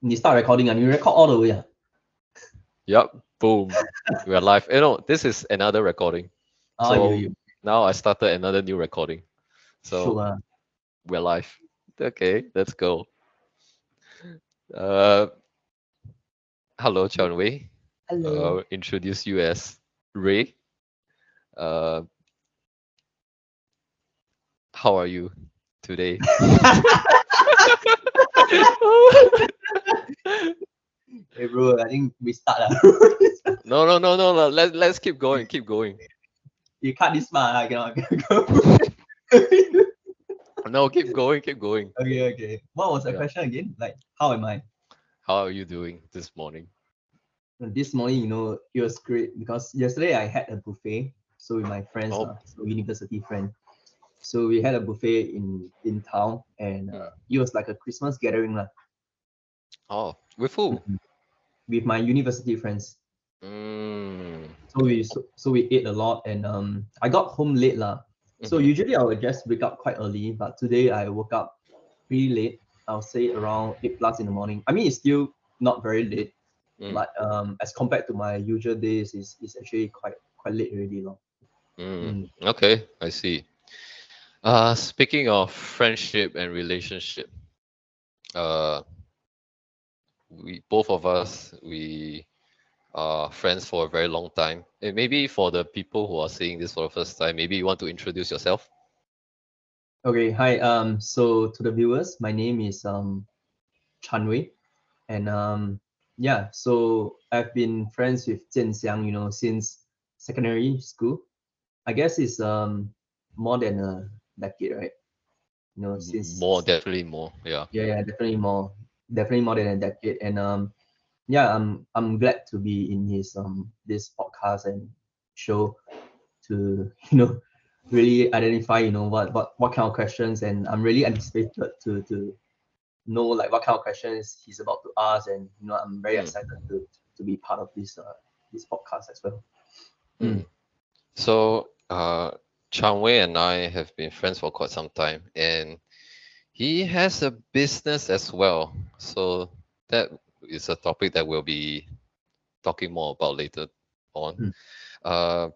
You start recording and you record all the way. Yep, boom. We're live. This is another recording. So You now I started another new recording. sure. So we're live. Okay, let's go. Uh, Hello, Chan Wei. Hello. Introduce you as Ray. Uh, how are you today? Hey bro, I think we start lah. No, no, no, no, no. Let's keep going. Keep going. You cut this part, I cannot go. No, keep going. Keep going. Okay. What was the Yeah. question again? Like, how am I? How are you doing this morning? This morning, it was great because yesterday I had a buffet. So with my friends, Oh, so university friend. So we had a buffet in town, and mm. it was like a Christmas gathering lah. Oh, with who? With my university friends. Mm. So we ate a lot, and I got home late lah. So Mm-hmm. usually I would just wake up quite early, but today I woke up pretty late. I'll say around 8 plus in the morning. I mean, it's still not very late, Mm. but as compared to my usual days, it's actually quite late already long. Mm. Mm. Okay, I see. Speaking of friendship and relationship, uh, we both of us we are friends for a very long time. And maybe for the people who are seeing this for the first time, maybe you want to introduce yourself. Okay, hi. So to the viewers, my name is Chan Wei, and yeah. So I've been friends with Jian Xiang, since secondary school. I guess it's more than a decade, right? More, Since definitely more. Yeah. yeah, definitely more than a decade. And yeah, I'm glad to be in his this podcast and show to really identify what kind of questions, and I'm really anticipated to know like what kind of questions he's about to ask, and I'm very Mm. excited to be part of this podcast as well. Mm. Mm. So, Chan Wei and I have been friends for quite some time, and he has a business as well. So that is a topic that we'll be talking more about later on. Mm. Uh,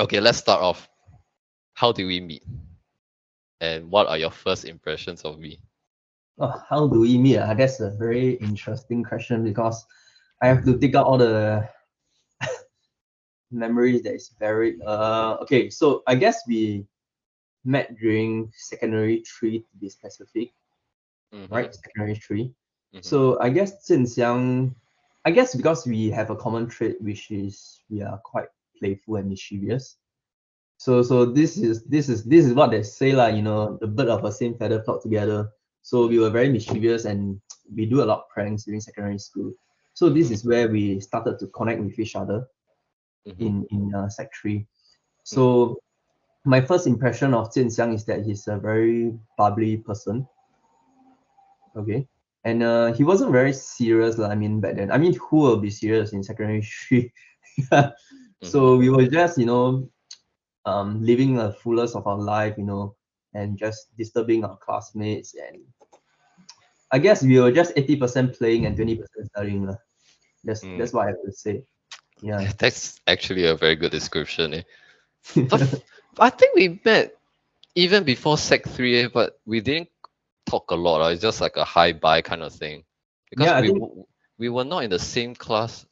okay, let's start off. How did we meet? And what are your first impressions of me? Oh, how do we meet? That's a very interesting question because I have to dig out all the memories that is buried. Okay, so I guess we met during secondary three to be specific, Mm-hmm. right? Secondary three. Mm-hmm. So I guess Zhenxiang, I guess because we have a common trait, which is we are quite playful and mischievous. So this is what they say lah, the bird of the same feather flock together. So we were very mischievous, and we do a lot of pranks during secondary school. So this Mm-hmm. is where we started to connect with each other Mm-hmm. in sec three. Mm. So my first impression of Jian Xiang is that he's a very bubbly person. Okay. And he wasn't very serious lah, I mean, back then. I mean, who will be serious in secondary three? Mm-hmm. So we were just, living the fullest of our life, and just disturbing our classmates. And I guess we were just 80% playing and 20% studying lah. Mm. That's what I have to say. Yeah. That's actually a very good description. But I think we met even before Sec 3, but we didn't talk a lot. It's just like a hi bye kind of thing. Because Yeah, I think we were not in the same class.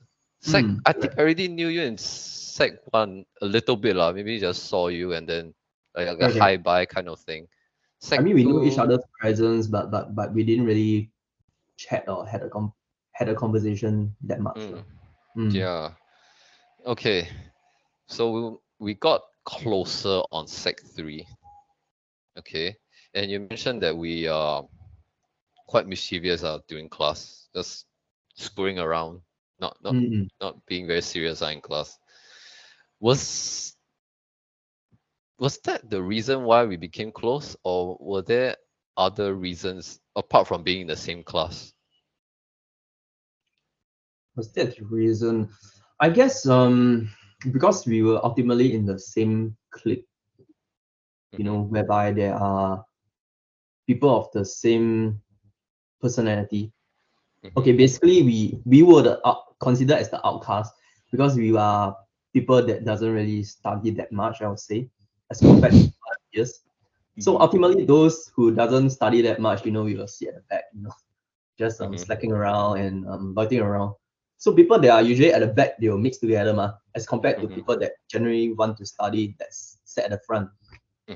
I think I correct. already knew you in Sec 1 a little bit. Maybe just saw you and then like a Correct, correct. hi bye kind of thing. I Sec mean, we know each 2, other's presence, but we didn't really chat or had a conversation that much mm, lah. Mm. yeah. Okay. So we got closer on Sec 3. Okay. And you mentioned that we are quite mischievous during class, just screwing around, not not Mm. not being very serious in class. Was was that the reason why we became close, or were there other reasons apart from being in the same class? Was that the reason? I guess because we were ultimately in the same clique, Mm-hmm. whereby there are people of the same personality. Okay, basically we were the considered as the outcast because we are people that doesn't really study that much, I would say, as compared to other years. So Mhm. ultimately, those who doesn't study that much, we will sit at the back, just Mhm. slacking around and loitering around. So people that are usually at the back, they will mix together, as compared to Mhm. people that generally want to study that's sat at the front.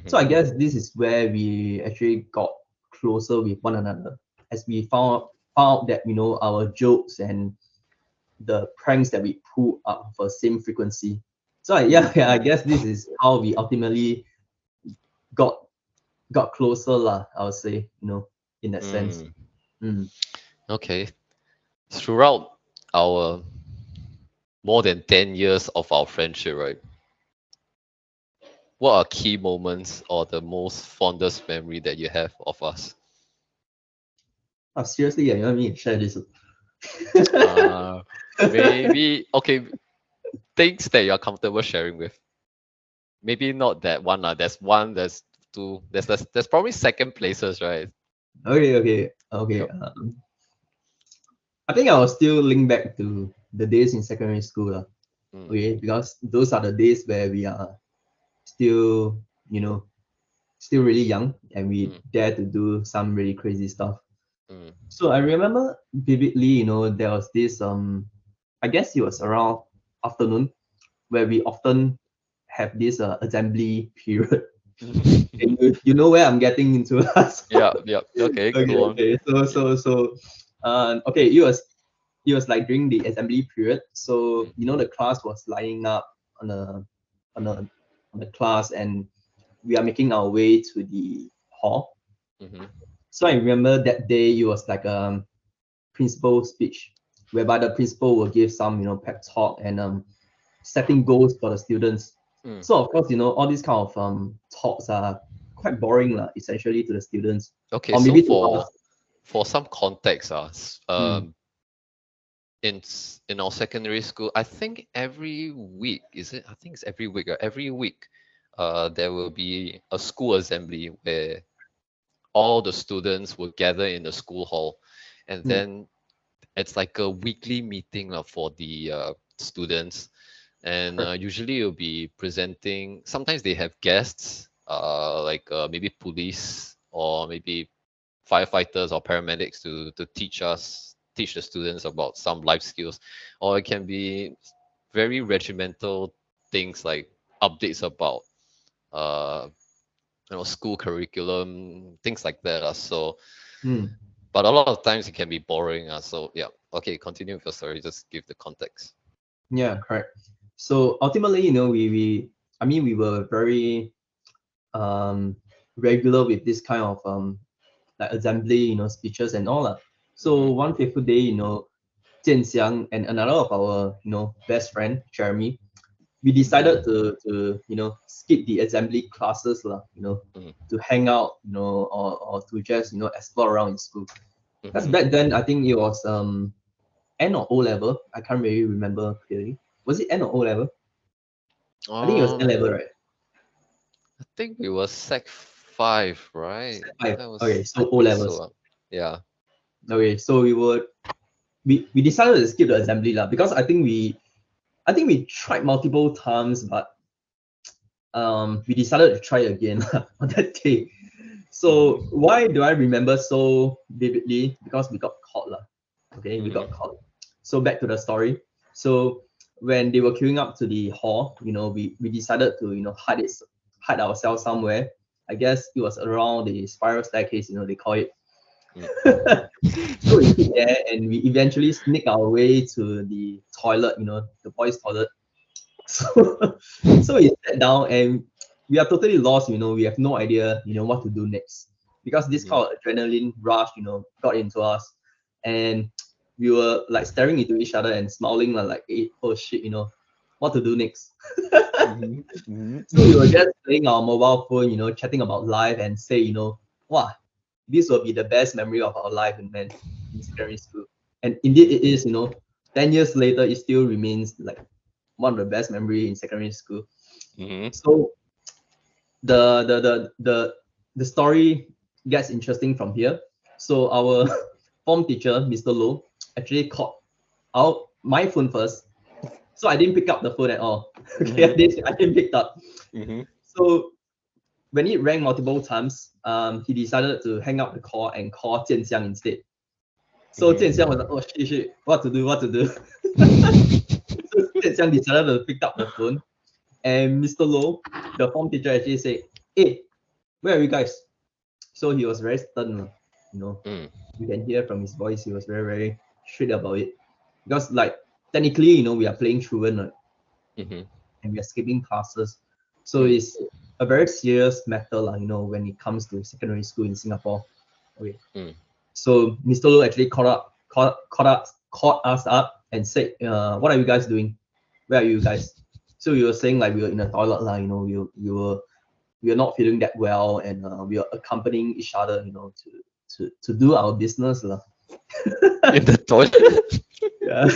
So Mhm. I guess this is where we actually got closer with one another as we found out that our jokes and the pranks that we pull up for same frequency. So yeah, I guess this is how we ultimately got closer lah. I would say, in that sense. Mm. Mm. Okay. Throughout our more than 10 years of our friendship, right? What are key moments or the most fondest memory that you have of us? Seriously, yeah, you want me to share this? Uh, maybe okay, things that you're comfortable sharing with. Maybe not that one. There's one, there's two, there's probably second places, right? Okay. Yep. I think I will still link back to the days in secondary school, lah. Mm, Okay, because those are the days where we are still, you know, still really young and we mm, dare to do some really crazy stuff. mm, So I remember vividly, there was this I guess it was around afternoon where we often have this assembly period. And you know where I'm getting into us. yeah, yeah. Okay, Okay, go on. okay. Okay, it was like during the assembly period. So the class was lining up on the on the on the class, and we are making our way to the hall. Mm-hmm. So I remember that day it was like a principal speech, whereby the principal will give some pep talk and setting goals for the students. Mm. So of course all these kind of talks are quite boring lah, essentially to the students Okay, or so maybe to us. for some context, Mm, in our secondary school, I think every week, is it? I think it's every week. Every week, there will be a school assembly where all the students will gather in the school hall, and mm, then it's like a weekly meeting for the students, and correct. usually you'll be presenting. Sometimes they have guests, like maybe police or maybe firefighters or paramedics to teach the students about some life skills, or it can be very regimental things like updates about uh school curriculum, things like that. So, Mm, but a lot of times it can be boring. So yeah, okay, continue with your story. Just give the context. yeah, correct. So ultimately, we were very um regular with this kind of like assembly, speeches and all that. So Mm-hmm. one fateful day, Jian Xiang and another of our, best friend, Jeremy, we decided to skip the assembly classes, lah, to hang out, or to just, explore around in school. Because Mm-hmm. back then, I think it was end of O level. I can't really remember clearly. Was it end of O level? I think it was N Um, level, right? I think we were Sec 5, right? Five. That Okay, was, I so O think so. levels. Yeah. Okay, so we decided to skip the assembly lah because I think we tried multiple times, but we decided to try again on that day. Mm-hmm. So why do I remember so vividly? Because we got caught lah. Okay, we got Mm-hmm. caught. So back to the story. So when they were queuing up to the hall, we decided to hide ourselves somewhere. I guess it was around the spiral staircase, they call it. So we hid there and we eventually sneak our way to the toilet, the boys' toilet. So, so we sat down and we are totally lost, we have no idea, what to do next. Because this Mm-hmm. kind of adrenaline rush, got into us. And we were like staring into each other and smiling like, hey, oh shit, what to do next. Mm-hmm. So we were Mm-hmm. just playing our mobile phone, chatting about life and say, wow, this will be the best memory of our life in secondary school. And indeed it is, 10 years later, it still remains like one of the best memory in secondary school. Mm-hmm. So the story gets interesting from here. So our form teacher, Mr. Low, actually called out my phone first. So I didn't pick up the phone at all. Okay, I didn't pick up. So when it rang multiple times, he decided to hang up the call and call Jian Xiang instead. So Jian Xiang was like, oh shit, what to do? So Jian Xiang decided to pick up the phone, and Mr. Low, the form teacher, actually said, hey, where are you guys? So he was very stern, you know. You can hear from his voice, he was very, very strict about it. Because like technically, you know, we are playing truant, and we are skipping classes. So it's a very serious matter, you know, when it comes to secondary school in Singapore. Okay. So Mr. Low actually called us up and said, what are you guys doing? Where are you guys? So we were saying like we were in the toilet, you know, we were not feeling that well, and we were accompanying each other, you know, to do our business. In the toilet? Yeah.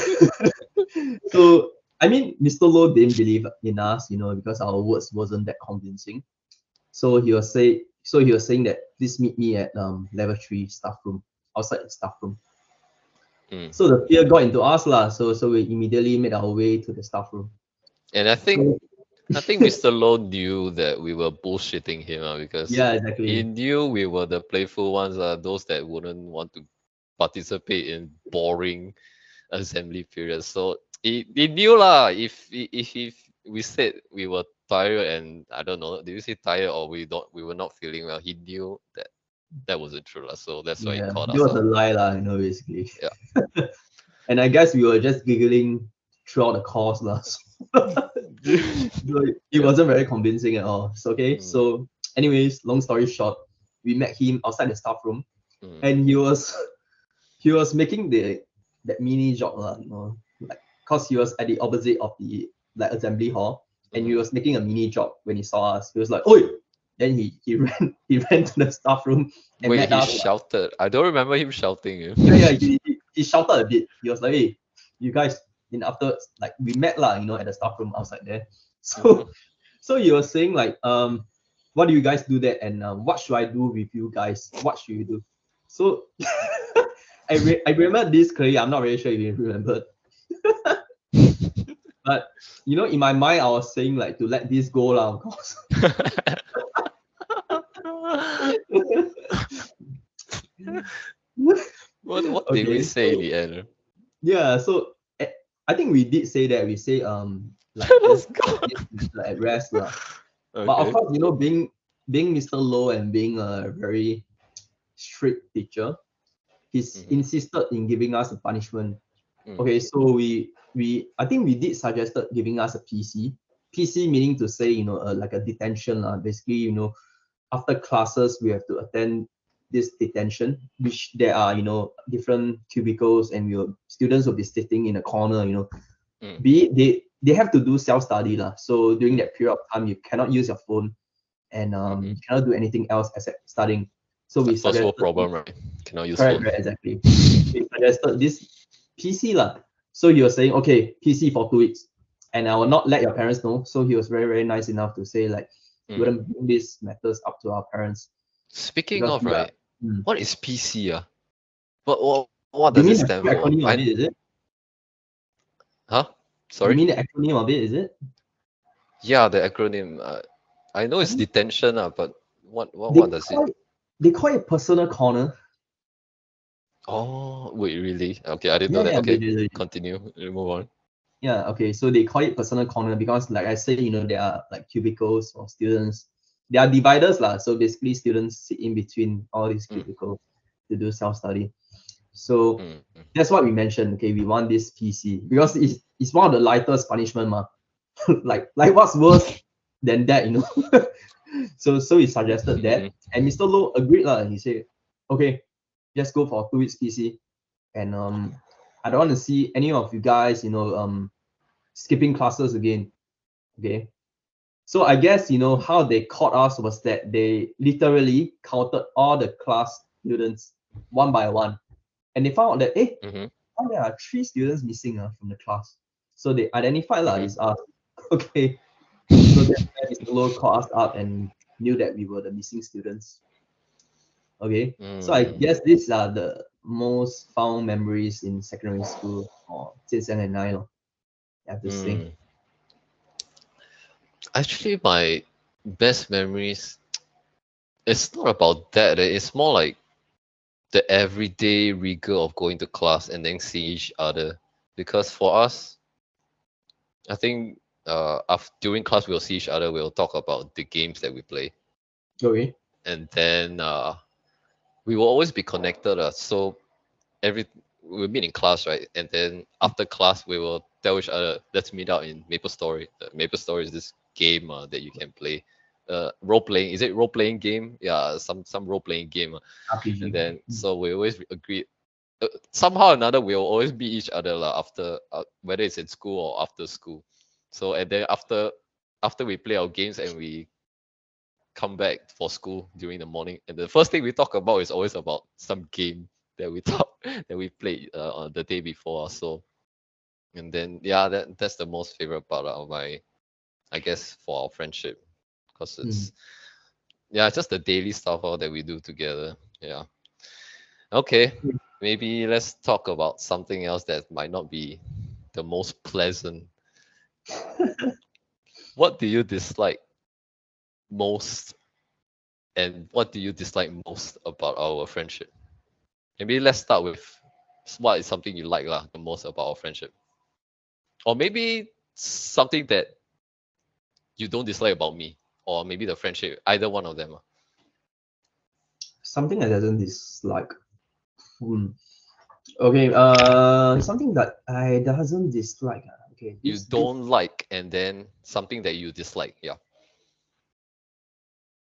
So I mean, Mr. Low didn't believe in us, you know, because our words wasn't that convincing. So he was saying that please meet me at level 3 staff room, outside the staff room. So the fear got into us, so we immediately made our way to the staff room. And I think Mr. Low knew that we were bullshitting him, because yeah, exactly. he knew we were the playful ones, those that wouldn't want to participate in boring assembly periods. So he knew lah. If we said we were tired, and I don't know, did you say tired or we were not feeling well? He knew that wasn't true lah. So that's why he called us. It was a lie you know, basically. Yeah. And I guess we were just giggling throughout the course so it wasn't very convincing at all. So, okay. So anyways, long story short, we met him outside the staff room, and he was making that mini jog, you know, like cause he was at the opposite of the like assembly hall, and he was making a mini jog when he saw us. He was like, "Oi!" Then he ran to the staff room and wait, met he us. shouted. I don't remember him shouting. Yeah, he shouted a bit. He was like, "Hey, you guys!" Then after like we met you know, at the staff room outside there. So so he was saying like, what do you guys do there, and what should I do with you guys? What should you do? So I remember this clearly. I'm not really sure if you remember. But you know, in my mind, I was saying like to let this go of course. What did we say in the end? Yeah, so I think we did say that. We say like at rest Okay. But of course, you know, being Mr. Low and being a very strict teacher, he's insisted in giving us a punishment. Okay, so I think we did suggested giving us a PC. PC meaning to say, you know, like a detention. Basically, you know, after classes we have to attend this detention, which there are, you know, different cubicles, and students will be sitting in a corner, you know. Be it they have to do self-study. So during that period of time, you cannot use your phone, and you cannot do anything else except studying. So we first world problem, right? Cannot use phone. phone. Right, exactly. We suggested this PC So he was saying, okay, PC for 2 weeks, and I will not let your parents know. So he was very, very nice enough to say like he wouldn't bring these matters up to our parents. Speaking of, right, what is PC? What does it mean stand the for? acronym of it, is it? Huh? Sorry? You mean the acronym of it, is it? Yeah, the acronym. I know it's detention, but what does it? They call it personal corner. Oh, wait, really? Okay, I didn't know that. Okay, continue. Move on. Yeah, okay. So they call it personal corner because, like I said, you know, there are like cubicles for students. There are dividers So basically, students sit in between all these cubicles to do self-study. So that's what we mentioned. Okay, we want this PC because it's one of the lightest punishment, like what's worse than that, you know? So we suggested that, and Mr. Low agreed He said, okay, just go for 2 weeks PC, and I don't want to see any of you guys, you know, skipping classes again. Okay. So I guess, you know, how they caught us was that they literally counted all the class students one by one, and they found out that there are 3 students missing from the class. So they identified is us. Okay. So then Mr. Low called us up and knew that we were the missing students. Okay. So I guess these are the most fond memories in secondary school or Jian Xiang and I, lor, I have to say. Mm. Actually, my best memories, it's not about that. It's more like the everyday rigor of going to class and then seeing each other. Because for us, I think after, during class we'll see each other. We'll talk about the games that we play, Okay. and then we will always be connected. So every we meet in class, right? And then after class, we will tell each other, let's meet out in Maplestory. Maplestory is this game that you can play. Role playing, is it role playing game? Yeah, some role playing game. And RPG. then so we always agree. Somehow or another, we'll always meet each other after whether it's in school or after school. So and then after we play our games and we come back for school during the morning, and the first thing we talk about is always about some game that we thought that we played on the day before. So and then yeah, that's the most favorite part of my, I guess, for our friendship, because Mm. it's yeah, just the daily stuff all that we do together. Yeah. Okay. Maybe let's talk about something else that might not be the most pleasant. What do you dislike most, and what do you dislike most about our friendship? Maybe let's start with what is something you like the most about our friendship, or maybe something that you don't dislike about me, or maybe the friendship, either one of them. Something I doesn't dislike. Hmm. Okay, something that I doesn't dislike. Okay, You this don't like, and then something that you dislike. Yeah.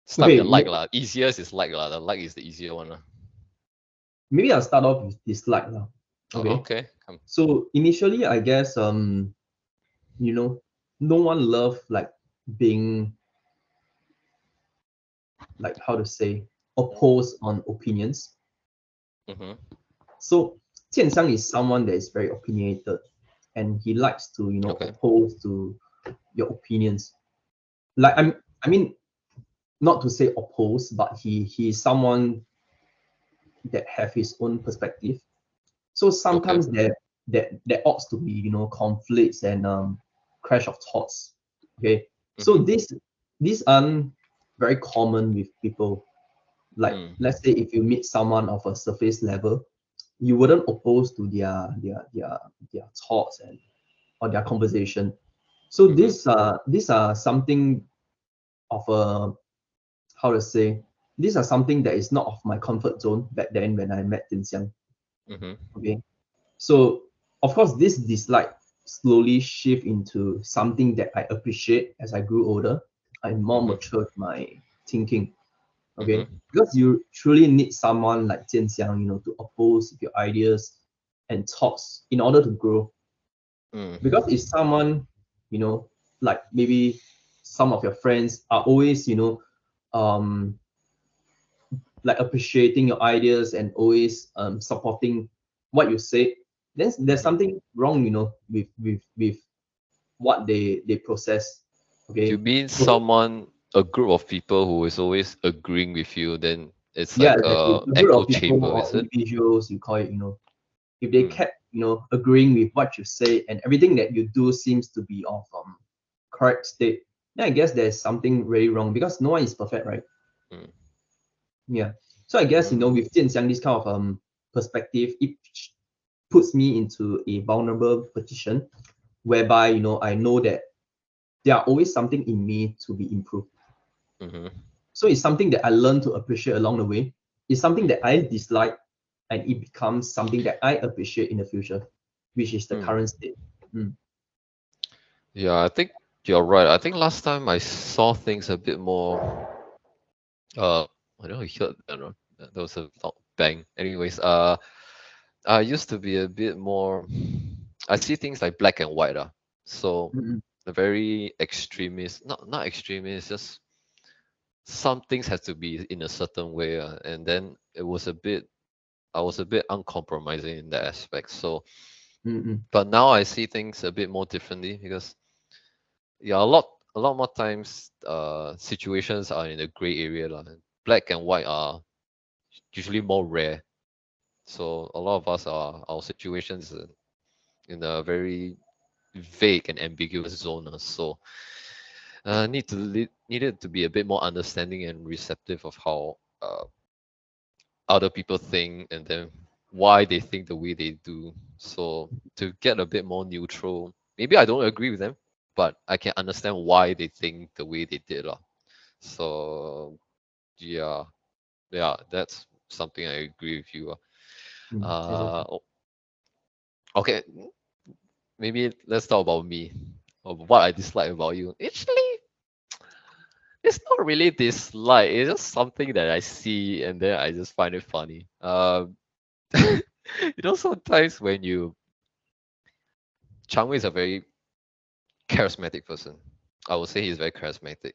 Start with okay, the like lah. Easiest is like lah. The like is the easier one lah. maybe I'll start off with dislike now. Okay, Okay. Come. so initially I guess you know, no one love like being like how to say opposed on opinions. Mm-hmm. So Jian Xiang is someone that is very opinionated and he likes to, Okay. oppose to your opinions. Like I mean, not to say oppose, but he's someone that have his own perspective. So Okay. sometimes there ought to be, conflicts and crash of thoughts. Okay. So Mm-hmm. these aren't very common with people. Like Mm. let's say if you meet someone of a surface level, you wouldn't oppose to their thoughts and or their conversation. So Mm-hmm. these are something of a how to say these are something that is not of my comfort zone back then when I met Tin Xiang. Mm-hmm. Okay. So of course this dislike slowly shift into something that I appreciate as I grew older. I'm more Mm-hmm. mature in my thinking. Okay. Mm-hmm. Because you truly need someone like Jian Xiang, to oppose your ideas and thoughts in order to grow. Mm. Because if someone, you know, like maybe some of your friends are always, um, like appreciating your ideas and always supporting what you say, then there's Mm-hmm. something wrong, with what they process. You Okay. mean So someone, a group of people who is always agreeing with you, then it's yeah, like exactly. a A group echo of people chamber, or is it? individuals, you call it, if they Mm. kept, agreeing with what you say and everything that you do seems to be of correct state, then I guess there's something really wrong because no one is perfect, right? Mm. Yeah. So I guess, Mm. with Jian Xiang, this kind of perspective, it puts me into a vulnerable position whereby, I know that there are always something in me to be improved. Mm-hmm. So it's something that I learn to appreciate along the way. It's something Mm. that I dislike and it becomes something that I appreciate in the future, which is the Mm. current state. Mm. Yeah, I think you're right. I think last time I saw things a bit more. Uh, I don't know. You heard, I don't know. There was a loud bang. Anyways, I used to be a bit more. I see things like black and white. So Mm, a very extremist, not extremist, just some things have to be in a certain way. And then I was a bit uncompromising in that aspect. So, mm, mm, but now I see things a bit more differently because yeah, a lot more times, situations are in the gray area lah. Black and white are usually more rare. So a lot of us are our situations in a very vague and ambiguous zone. So needed to be a bit more understanding and receptive of how other people think, and then why they think the way they do. So to get a bit more neutral, maybe I don't agree with them, but I can understand why they think the way they did. Lah. So yeah, yeah, that's something I agree with you. Exactly. Okay, maybe let's talk about me, or what I dislike about you. Actually, it's not really dislike. It's just something that I see and then I just find it funny. Sometimes when Chan Wei is a very charismatic person. I would say he's very charismatic.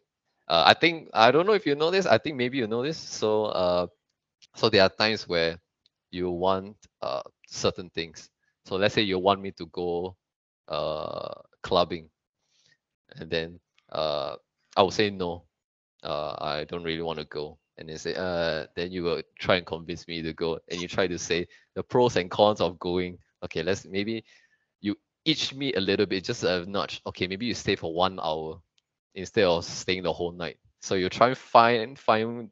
I think I don't know if you know this. I think maybe you know this. So there are times where you want certain things. So let's say you want me to go clubbing, and then I would say no. I don't really want to go. And they say, then you will try and convince me to go, and you try to say the pros and cons of going. Okay, let's maybe you itch me a little bit, just a notch. Okay, maybe you stay for 1 hour instead of staying the whole night. So you try and find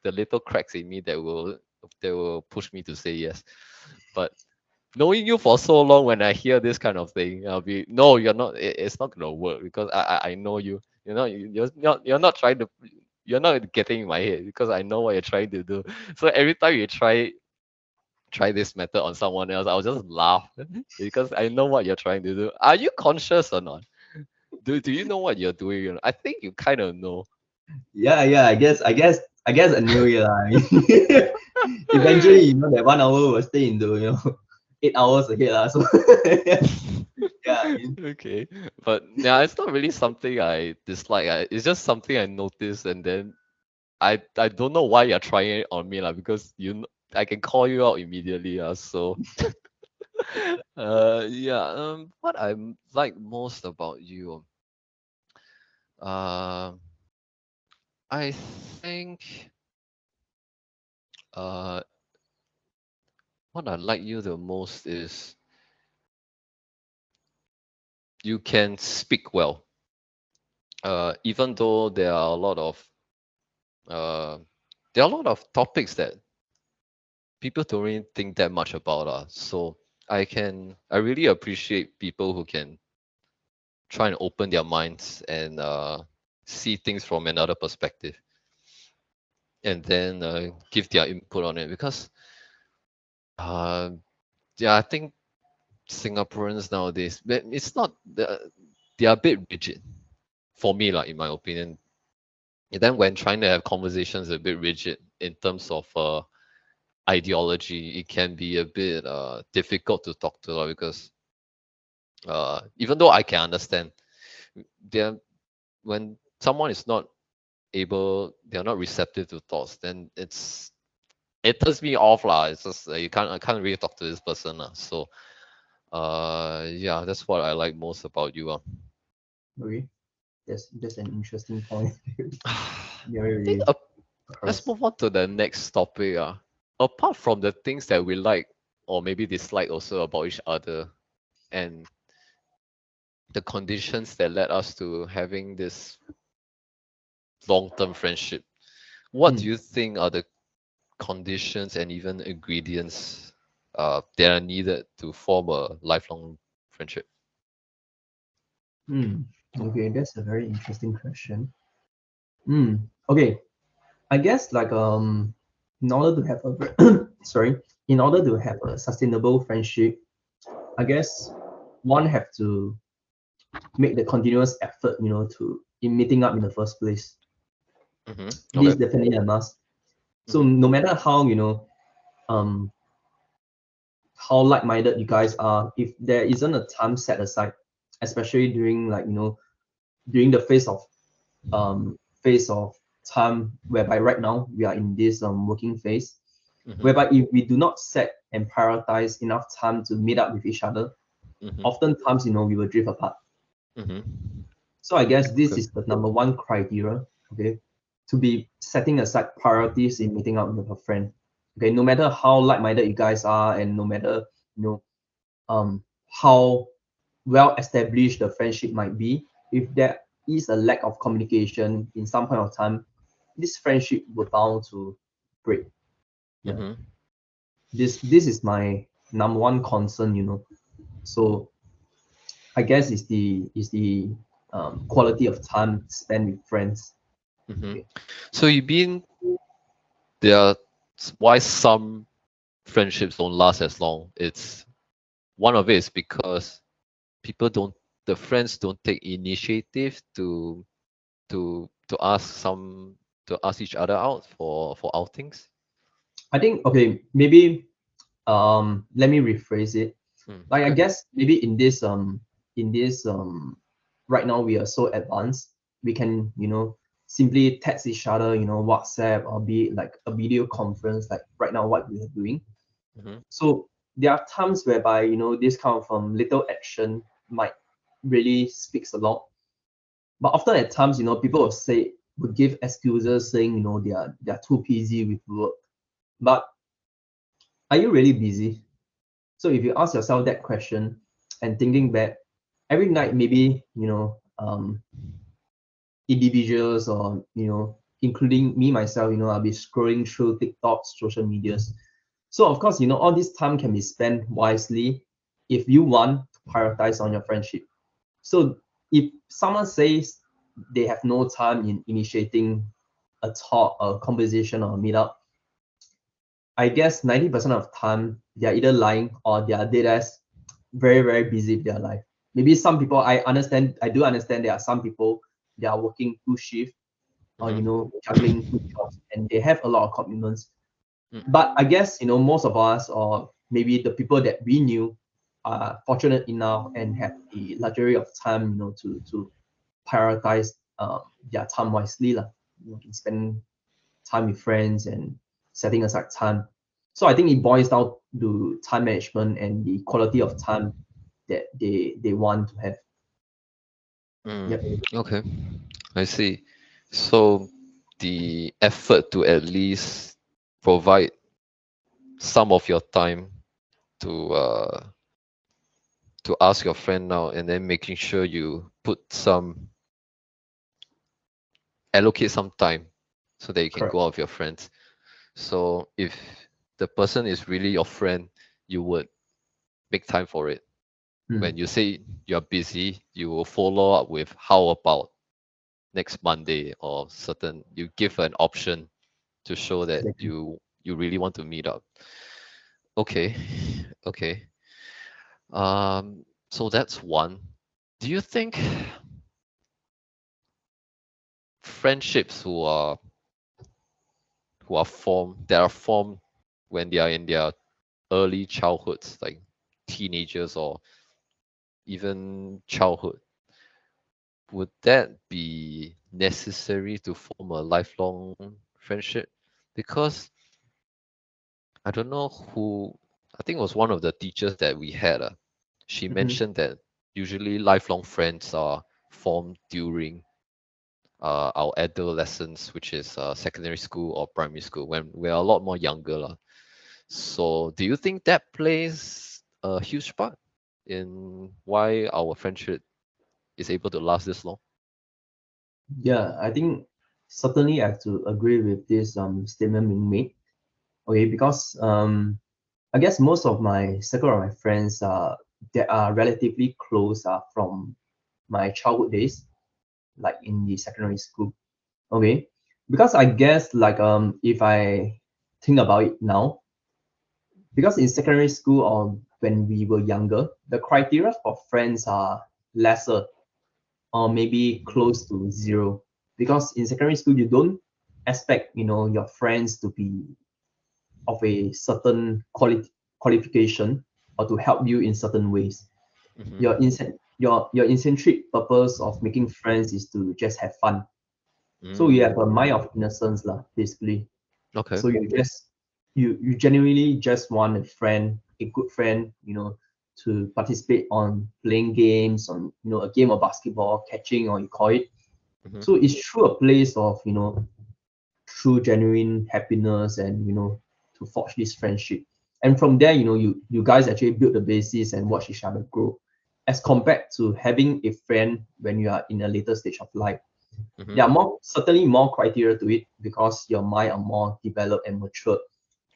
the little cracks in me that will push me to say yes. But knowing you for so long, when I hear this kind of thing, I'll be no, you're not. It's not gonna work because I know you. You're not trying to. You're not getting in my head because I know what you're trying to do. So every time you try this method on someone else, I'll just laugh because I know what you're trying to do. Are you conscious or not? Do you know what you're doing? I think you kind of know. Yeah. I guess a new year. I mean, eventually, that 1 hour will stay into 8 hours ahead. So yeah, I mean, Okay, but yeah, it's not really something I dislike. It's just something I noticed, and then I don't know why you're trying it on me, lah. Because I can call you out immediately, so yeah. What I like most about you, uh, I think uh, what I like you the most is you can speak well. Even though uh, there are a lot of topics that people don't really think that much about us. So I really appreciate people who can try and open their minds and see things from another perspective, and then give their input on it. Because uh, yeah, I think Singaporeans nowadays, but it's not they are a bit rigid for me, like in my opinion. And then when trying to have conversations a bit rigid in terms of ideology, it can be a bit difficult to talk to lah, because even though I can understand, there when someone is not they're not receptive to thoughts, then it turns me off lah. It's just I can't really talk to this person lah. So yeah, that's what I like most about you. okay, that's an interesting point. I Yeah, think really let's across. move on to the next topic. Apart from the things that we like or maybe dislike also about each other, and the conditions that led us to having this long-term friendship, what do Mm, you think are the conditions and even ingredients that are needed to form a lifelong friendship? mm. Okay, that's a very interesting question. Okay, I guess like in order to have a sorry, in order to have a sustainable friendship, I guess one have to make the continuous effort, to in meeting up in the first place. This Okay. is definitely a must. So Mm-hmm. no matter how um how like-minded you guys are, if there isn't a time set aside, especially during during the phase of time whereby right now we are in this working phase, Mm-hmm. whereby if we do not set and prioritize enough time to meet up with each other, Mm-hmm. oftentimes we will drift apart. Mm-hmm. So I guess this Okay. is the number one criteria, okay, to be setting aside priorities in meeting up with a friend. Okay, no matter how like-minded you guys are, and no matter you know how well established the friendship might be, if there is a lack of communication in some point of time, this friendship will bound to break. Yeah, Mm-hmm. this is my number one concern. So I guess is the quality of time spent with friends. Mm-hmm. Okay. So you mean there are why some friendships don't last as long? It's one of it is because people don't the friends don't take initiative to ask to ask each other out for outings. I think, okay, maybe let me rephrase it. Like, I Okay. guess maybe in this right now we are so advanced, we can simply text each other, WhatsApp, or be it like a video conference, like right now what we are doing. Mm-hmm. So there are times whereby this kind of little action might really speaks a lot. But often at times, people would give excuses saying, they are too busy with work. But are you really busy? So if you ask yourself that question and thinking back, every night maybe, individuals, or including me myself, I'll be scrolling through TikTok, social medias. So of course, all this time can be spent wisely if you want to prioritize on your friendship. So if someone says they have no time in initiating a talk, a conversation, or a meetup, I guess 90% of time they're either lying or they are dead ass very, very busy with their life. Maybe some people, I do understand there are some people they are working two shifts, or Mm-hmm. juggling two jobs, and they have a lot of commitments. Mm. But I guess most of us, or maybe the people that we knew, are fortunate enough and have the luxury of time, to prioritize their time wisely, lah. Can spend time with friends and setting aside time. So I think it boils down to time management and the quality of time that they want to have. Mm. Yep. Okay, I see. So the effort to at least provide some of your time to ask your friend now, and then making sure you put some allocate some time so that you can Correct. go out with your friends. So if the person is really your friend, you would make time for it. When Mm, you say you're busy, you will follow up with how about next Monday, or certain you give an option to show that exactly. you really want to meet up. Okay, okay. So that's one. Do you think friendships who are formed that are formed when they are in their early childhoods, like teenagers or even childhood, would that be necessary to form a lifelong friendship? Because I don't know who, I think it was one of the teachers that we had. She Hmm. mentioned that usually lifelong friends are formed during our adolescence, which is secondary school or primary school, when we're a lot more younger. Lah. So, do you think that plays a huge part in why our friendship is able to last this long? Yeah, I think certainly I have to agree with this statement being made. Okay, because I guess most of my circle of my friends that are relatively close are from my childhood days, like in the secondary school. Okay, because I guess like if I think about it now, because in secondary school or when we were younger, the criteria for friends are lesser, or maybe close to zero. Because in secondary school you don't expect your friends to be of a certain qualification, or to help you in certain ways. Mm-hmm. Your intrinsic purpose of making friends is to just have fun. So you have a Mm, mind of innocence lah, basically. okay. So you genuinely just want a friend, a good friend, to participate on playing games, on a game of basketball, catching, or you call it. Mm-hmm. So it's through a place of true genuine happiness, and to forge this friendship. And from there, you guys actually build the basis and watch each other grow. As compared to having a friend when you are in a later stage of life. There are certainly more criteria to it because your mind are more developed and matured.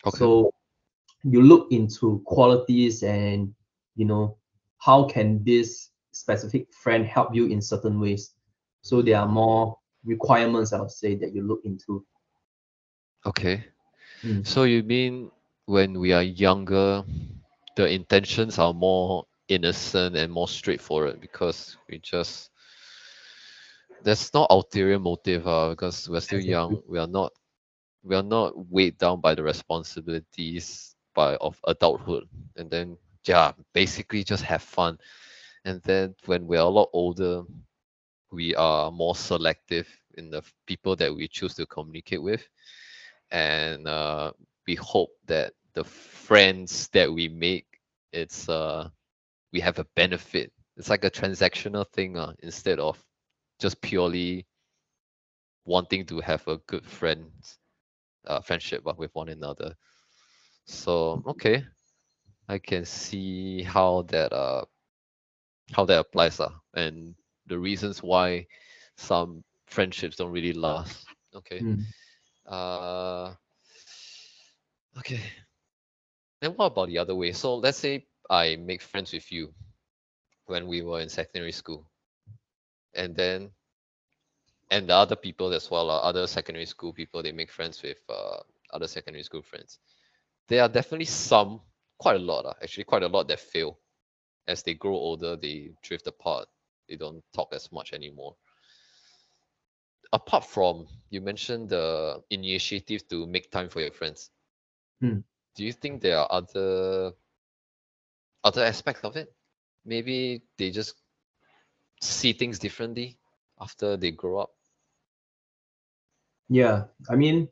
Okay. So you look into qualities and how can this specific friend help you in certain ways. So there are more requirements, I would say, that you look into. Okay. Mm. So you mean when we are younger, the intentions are more innocent and more straightforward because there's no ulterior motive because we're still Exactly. young. We are not weighed down by the responsibilities of adulthood, and then yeah, basically just have fun. And then when we're a lot older, we are more selective in the people that we choose to communicate with, and we hope that the friends that we make, we have a benefit. It's like a transactional thing instead of just purely wanting to have a good friendship with one another. So okay, I can see how that applies and the reasons why some friendships don't really last. Okay. Mm. Uh, okay. Then what about the other way? So let's say I make friends with you when we were in secondary school, and then and the other people as well, other secondary school people, they make friends with other secondary school friends. There are definitely some, quite a lot, actually quite a lot that fail. As they grow older, they drift apart. They don't talk as much anymore. Apart from you mentioned the initiative to make time for your friends, Mm. do you think there are other aspects of it? Maybe they just see things differently after they grow up. Yeah, I mean,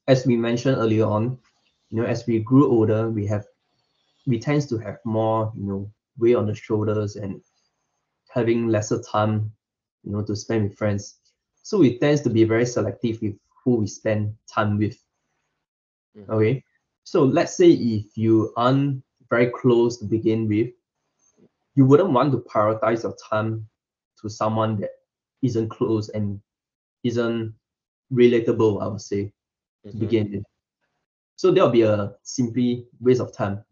as we mentioned earlier on, as we grew older, we tends to have more, weight on the shoulders and having lesser time, to spend with friends. So we tends to be very selective with who we spend time with. Mm-hmm. Okay. So let's say if you aren't very close to begin with, you wouldn't want to prioritize your time to someone that isn't close and isn't relatable, I would say, to Mm-hmm. begin with. So there'll be a simply waste of time.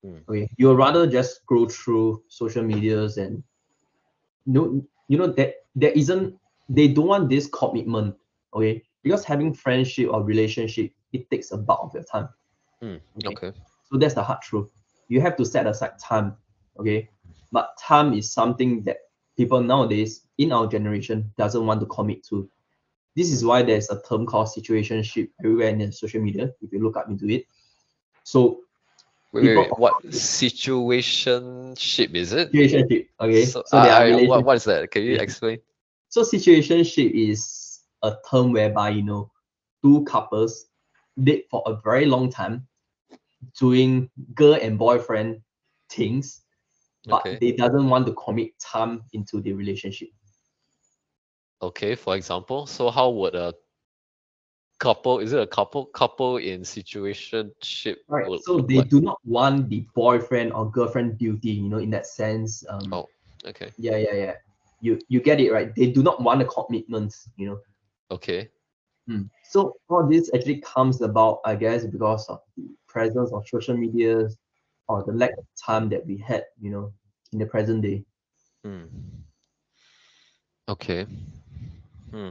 Mm. Okay. You'll rather just scroll through social medias and that there isn't they don't want this commitment. Okay. Because having friendship or relationship, it takes a bulk of your time. Mm. Okay. Okay. So that's the hard truth. You have to set aside time. Okay. But time is something that people nowadays in our generation doesn't want to commit to. This is Mm. why there's a term called situationship everywhere in the social media, if you look up into it. So people Wait. What situationship is it? situationship, okay. So, So there are what relationship. is that? Can you explain? So situationship is a term whereby two couples date for a very long time doing girl and boyfriend things, but Okay. they doesn't want to commit time into the relationship. Okay. For example, so how would a couple? Is it a couple in situationship Right. would So look they like? do not want the boyfriend or girlfriend duty, in that sense. Oh. Okay. Yeah. You get it right. They do not want a commitment. Okay. So all this actually comes about, I guess, because of the presence of social media or the lack of time that we had, in the present day. Hmm. Okay. Hmm.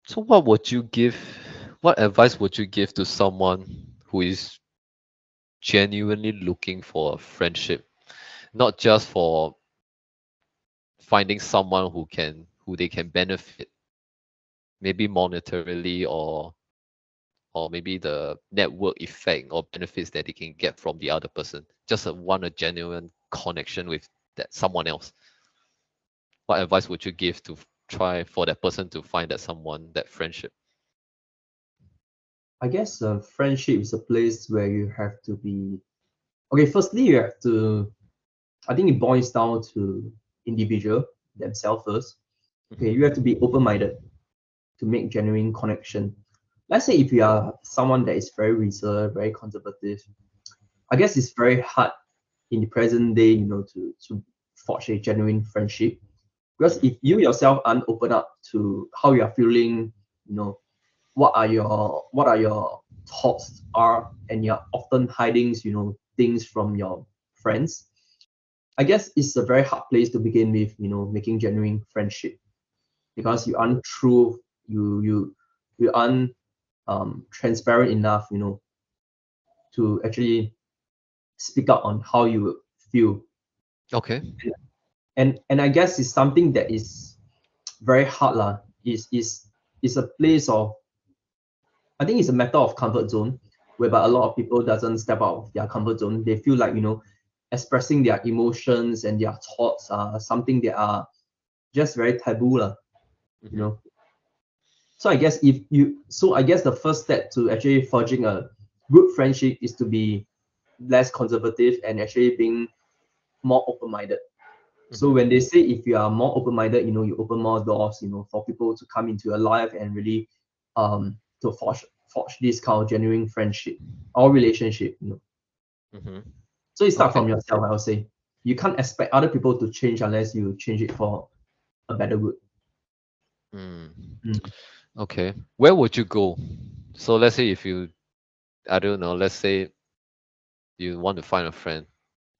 So what advice would you give to someone who is genuinely looking for a friendship, not just for finding someone who they can benefit, maybe monetarily or maybe the network effect or benefits that they can get from the other person, just want a genuine connection with that someone else. What advice would you give to try for that person to find that friendship? I guess friendship is a place where you have to be okay. Firstly, you have to. I think it boils down to individual themselves first. Okay, Mhm. you have to be open-minded to make genuine connection. let's say if you are someone that is very reserved, very conservative, I guess it's very hard in the present day, to forge a genuine friendship. Because if you yourself aren't open up to how you are feeling, you know, what are your thoughts are, and you're often hiding, things from your friends, I guess it's a very hard place to begin with, making genuine friendship, because you aren't true, you aren't transparent enough, to actually speak up on how you feel. Okay. And I guess it's something that is very hard lah. Is a place of, I think it's a matter of comfort zone, whereby a lot of people doesn't step out of their comfort zone. They feel like, expressing their emotions and their thoughts are something that are just very taboo lah, you Mm-hmm. know. So I guess the first step to actually forging a good friendship is to be less conservative and actually being more open-minded. So Mm-hmm. when they say if you are more open-minded, you open more doors, for people to come into your life and really to forge this kind of genuine friendship or relationship. Mm-hmm. So it starts Okay. from yourself, I would say. You can't expect other people to change unless you change it for a better good. Mm. Mm, Okay. Where would you go? So let's say if you, I don't know, let's say you want to find a friend.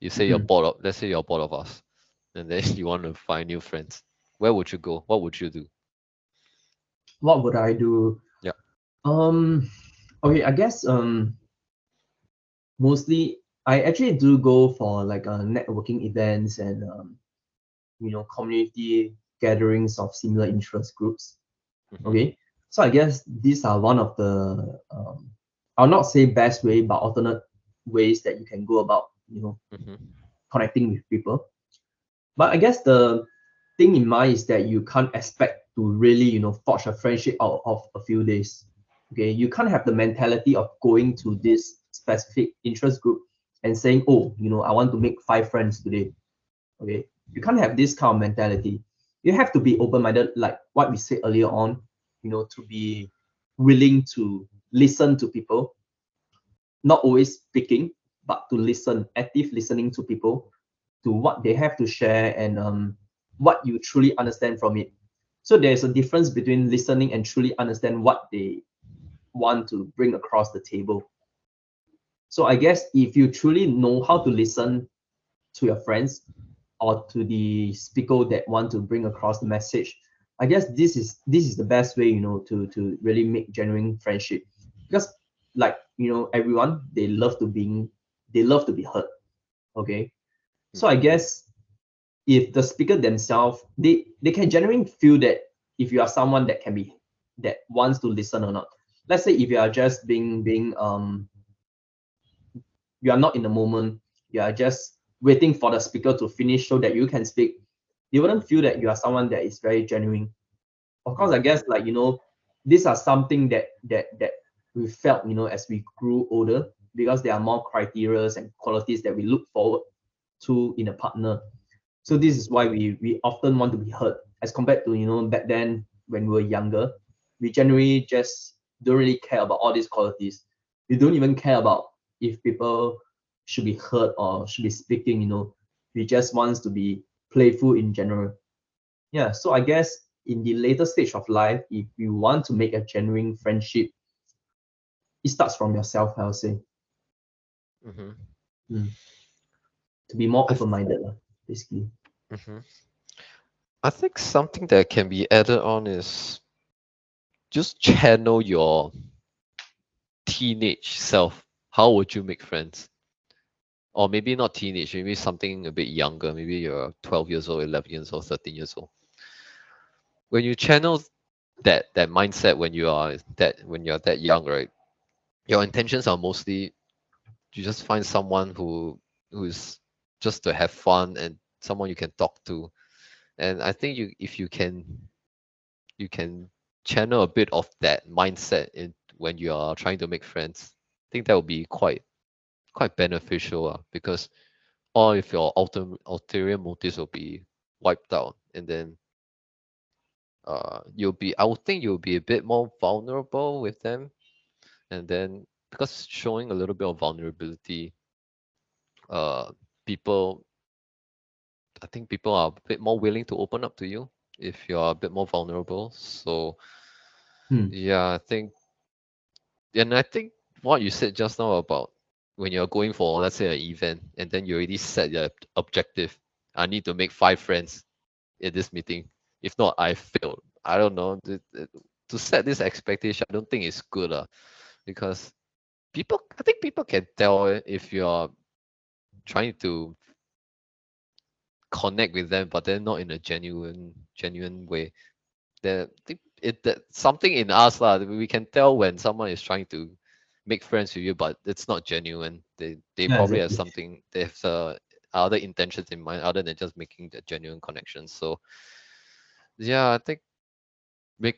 You say you're mhm. bored of, let's say you're bored of us, and then you want to find new friends. Where would you go? What would you do? What would I do? Yeah. Um, okay, I guess mostly I actually do go for like networking events and community gatherings of similar interest groups. Mm-hmm. Okay, so I guess these are one of the I'll not say best way, but alternate ways that you can go about Mm-hmm. connecting with people. But I guess the thing in mind is that you can't expect to really forge a friendship out of a few days. Okay, you can't have the mentality of going to this specific interest group and saying, oh, I want to make 5 friends today. Okay, you can't have this kind of mentality. You have to be open-minded, like what we said earlier on, to be willing to listen to people, not always speaking, but to listen, active listening to people, to what they have to share, and what you truly understand from it. So there's a difference between listening and truly understand what they want to bring across the table. So I guess if you truly know how to listen to your friends or to the speaker that want to bring across the message, I guess this is the best way, to really make genuine friendship. Because like, everyone, they love to be heard. Okay. So I Mm-hmm. guess if the speaker themselves, they can genuinely feel that if you are someone that wants to listen or not. Let's say if you are just being you are not in the moment, you are just waiting for the speaker to finish so that you can speak, they wouldn't feel that you are someone that is very genuine. Of course, I Mm-hmm. guess, like, these are something that we felt, as we grew older, because there are more criteria and qualities that we look forward to in a partner. So this is why we often want to be heard, as compared to, back then when we were younger. We generally just don't really care about all these qualities. We don't even care about if people should be heard or should be speaking. We just want to be playful in general. Yeah, so I guess in the later stage of life, if you want to make a genuine friendship, it starts from yourself, I'll say. Mm-hmm. Mm. To be more I th- open-minded, basically. mhm. I think something that can be added on is just channel your teenage self. How would you make friends? Or maybe not teenage, maybe something a bit younger. Maybe you're 12 years old, 11 years old, 13 years old. When you channel that mindset when you're that young, right? Your intentions are mostly you just find someone who's just to have fun and someone you can talk to. And I think you if you can channel a bit of that mindset in when you are trying to make friends. I think that would be quite beneficial because all of your ulterior motives will be wiped out, and then you'll be I would think you'll be a bit more vulnerable with them. And then because showing a little bit of vulnerability, people, I think people are a bit more willing to open up to you if you're a bit more vulnerable. So Hmm. yeah, I think what you said just now about when you're going for, let's say, an event, and then you already set your objective. I need to make 5 friends in this meeting. If not, I failed. I don't know. To set this expectation, I don't think it's good, because I think people can tell if you're trying to connect with them, but then not in a genuine way. That something in us lah. We can tell when someone is trying to make friends with you, but it's not genuine. They Yeah, probably have exactly. something. They have other intentions in mind other than just making the genuine connection. So yeah, I think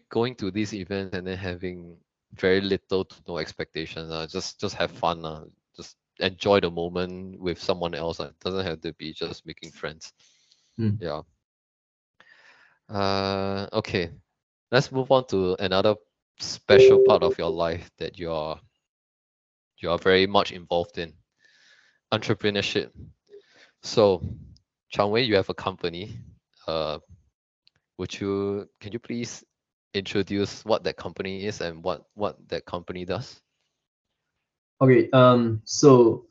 going to these events and then having very little to no expectations. Just have fun. Just enjoy the moment with someone else. It doesn't have to be just making friends. Hmm. Yeah. Okay. Let's move on to another special part of your life that you are very much involved in, entrepreneurship. So, Chan Wei, you have a company. Uh, can you please introduce what that company is and what that company does? Okay. So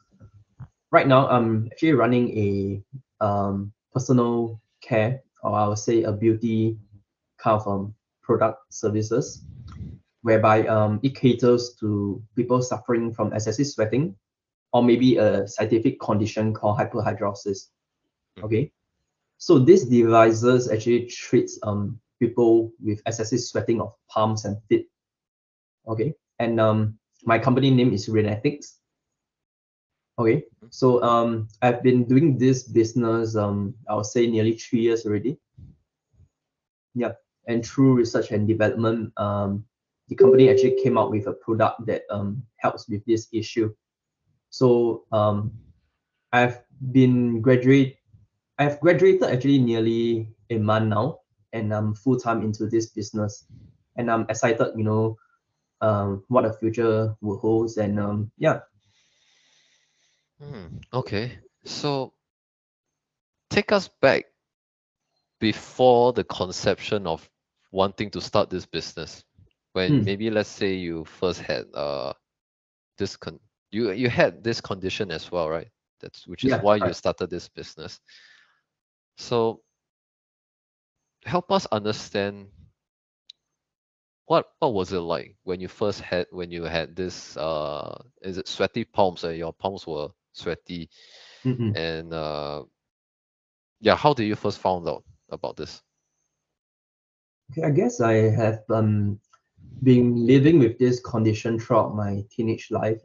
right now I'm actually running a personal care, or I would say a beauty kind of product services, whereby it caters to people suffering from excessive sweating, or maybe a scientific condition called hyperhidrosis. Mhm. Okay. So these devices actually treats people with excessive sweating of palms and feet. Okay. And my company name is Raynatics. Okay. So I've been doing this business I would say nearly 3 years already. Yeah. And through research and development, the company actually came out with a product that helps with this issue. So I've been graduate I've graduated actually nearly a month now, and I'm full time into this business, and I'm excited, what the future will hold, and yeah. Okay. So take us back before the conception of wanting to start this business. When Hmm. maybe let's say you first had this you had this condition as well, right? That's which is Yeah, why you right. started this business. So help us understand what was it like when you had this is it sweaty palms, your palms were sweaty, Mm-mm. and yeah, how did you first found out about this? Okay, I guess I have been living with this condition throughout my teenage life,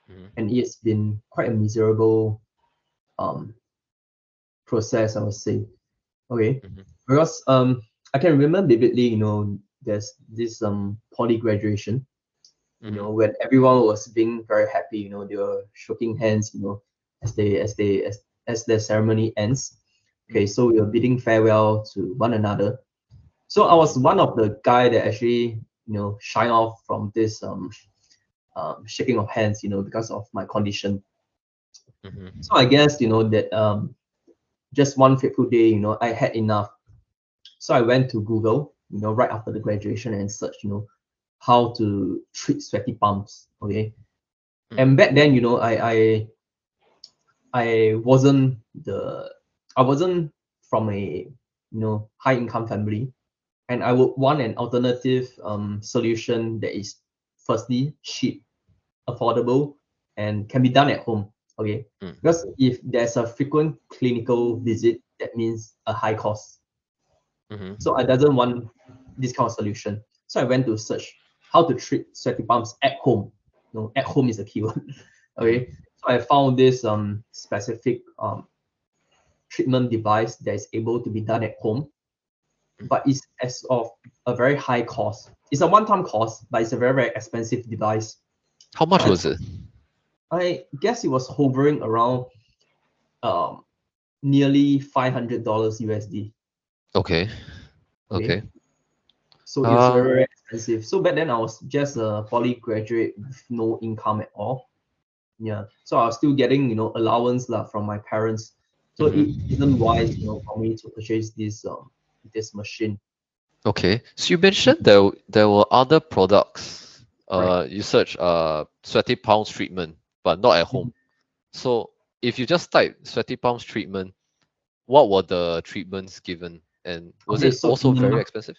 Hmm. and it's been quite a miserable um process, I would say. Okay, Hmm. because I can remember vividly, there's this poly graduation, Hmm. when everyone was being very happy, they were shaking hands, as the ceremony ends. Okay, Hmm. so we were bidding farewell to one another. So I was Hmm. one of the guy that actually, shine off from this shaking of hands, because of my condition. Hmm. So I guess, that just one fateful day, I had enough. So I went to Google, right after the graduation and searched, how to treat sweaty palms. Okay. Hmm. And back then, I wasn't the I wasn't from a high income family, and I would want an alternative solution that is firstly cheap, affordable, and can be done at home. Okay, because if there's a frequent clinical visit, that means a high cost. Hmm. So I doesn't want this kind of solution. So I went to search how to treat sweaty palms at home. At home is a keyword. Hmm. Okay. So I found this specific treatment device that is able to be done at home, but it's as of a very high cost. It's a one-time cost, but it's a very, very expensive device. How So much was it? I guess it was hovering around um nearly $500 USD. Okay. Okay. Okay. So it was very, very expensive. So back then I was just a poly graduate with no income at all. Yeah. So I was still getting, allowance lah from my parents. So it isn't wise, for me to purchase this machine. Okay. So you mentioned there were other products. Right. You search sweaty palms treatment, but not at home. So if you just type sweaty palms treatment, what were the treatments given, and was Okay, it so also very expensive?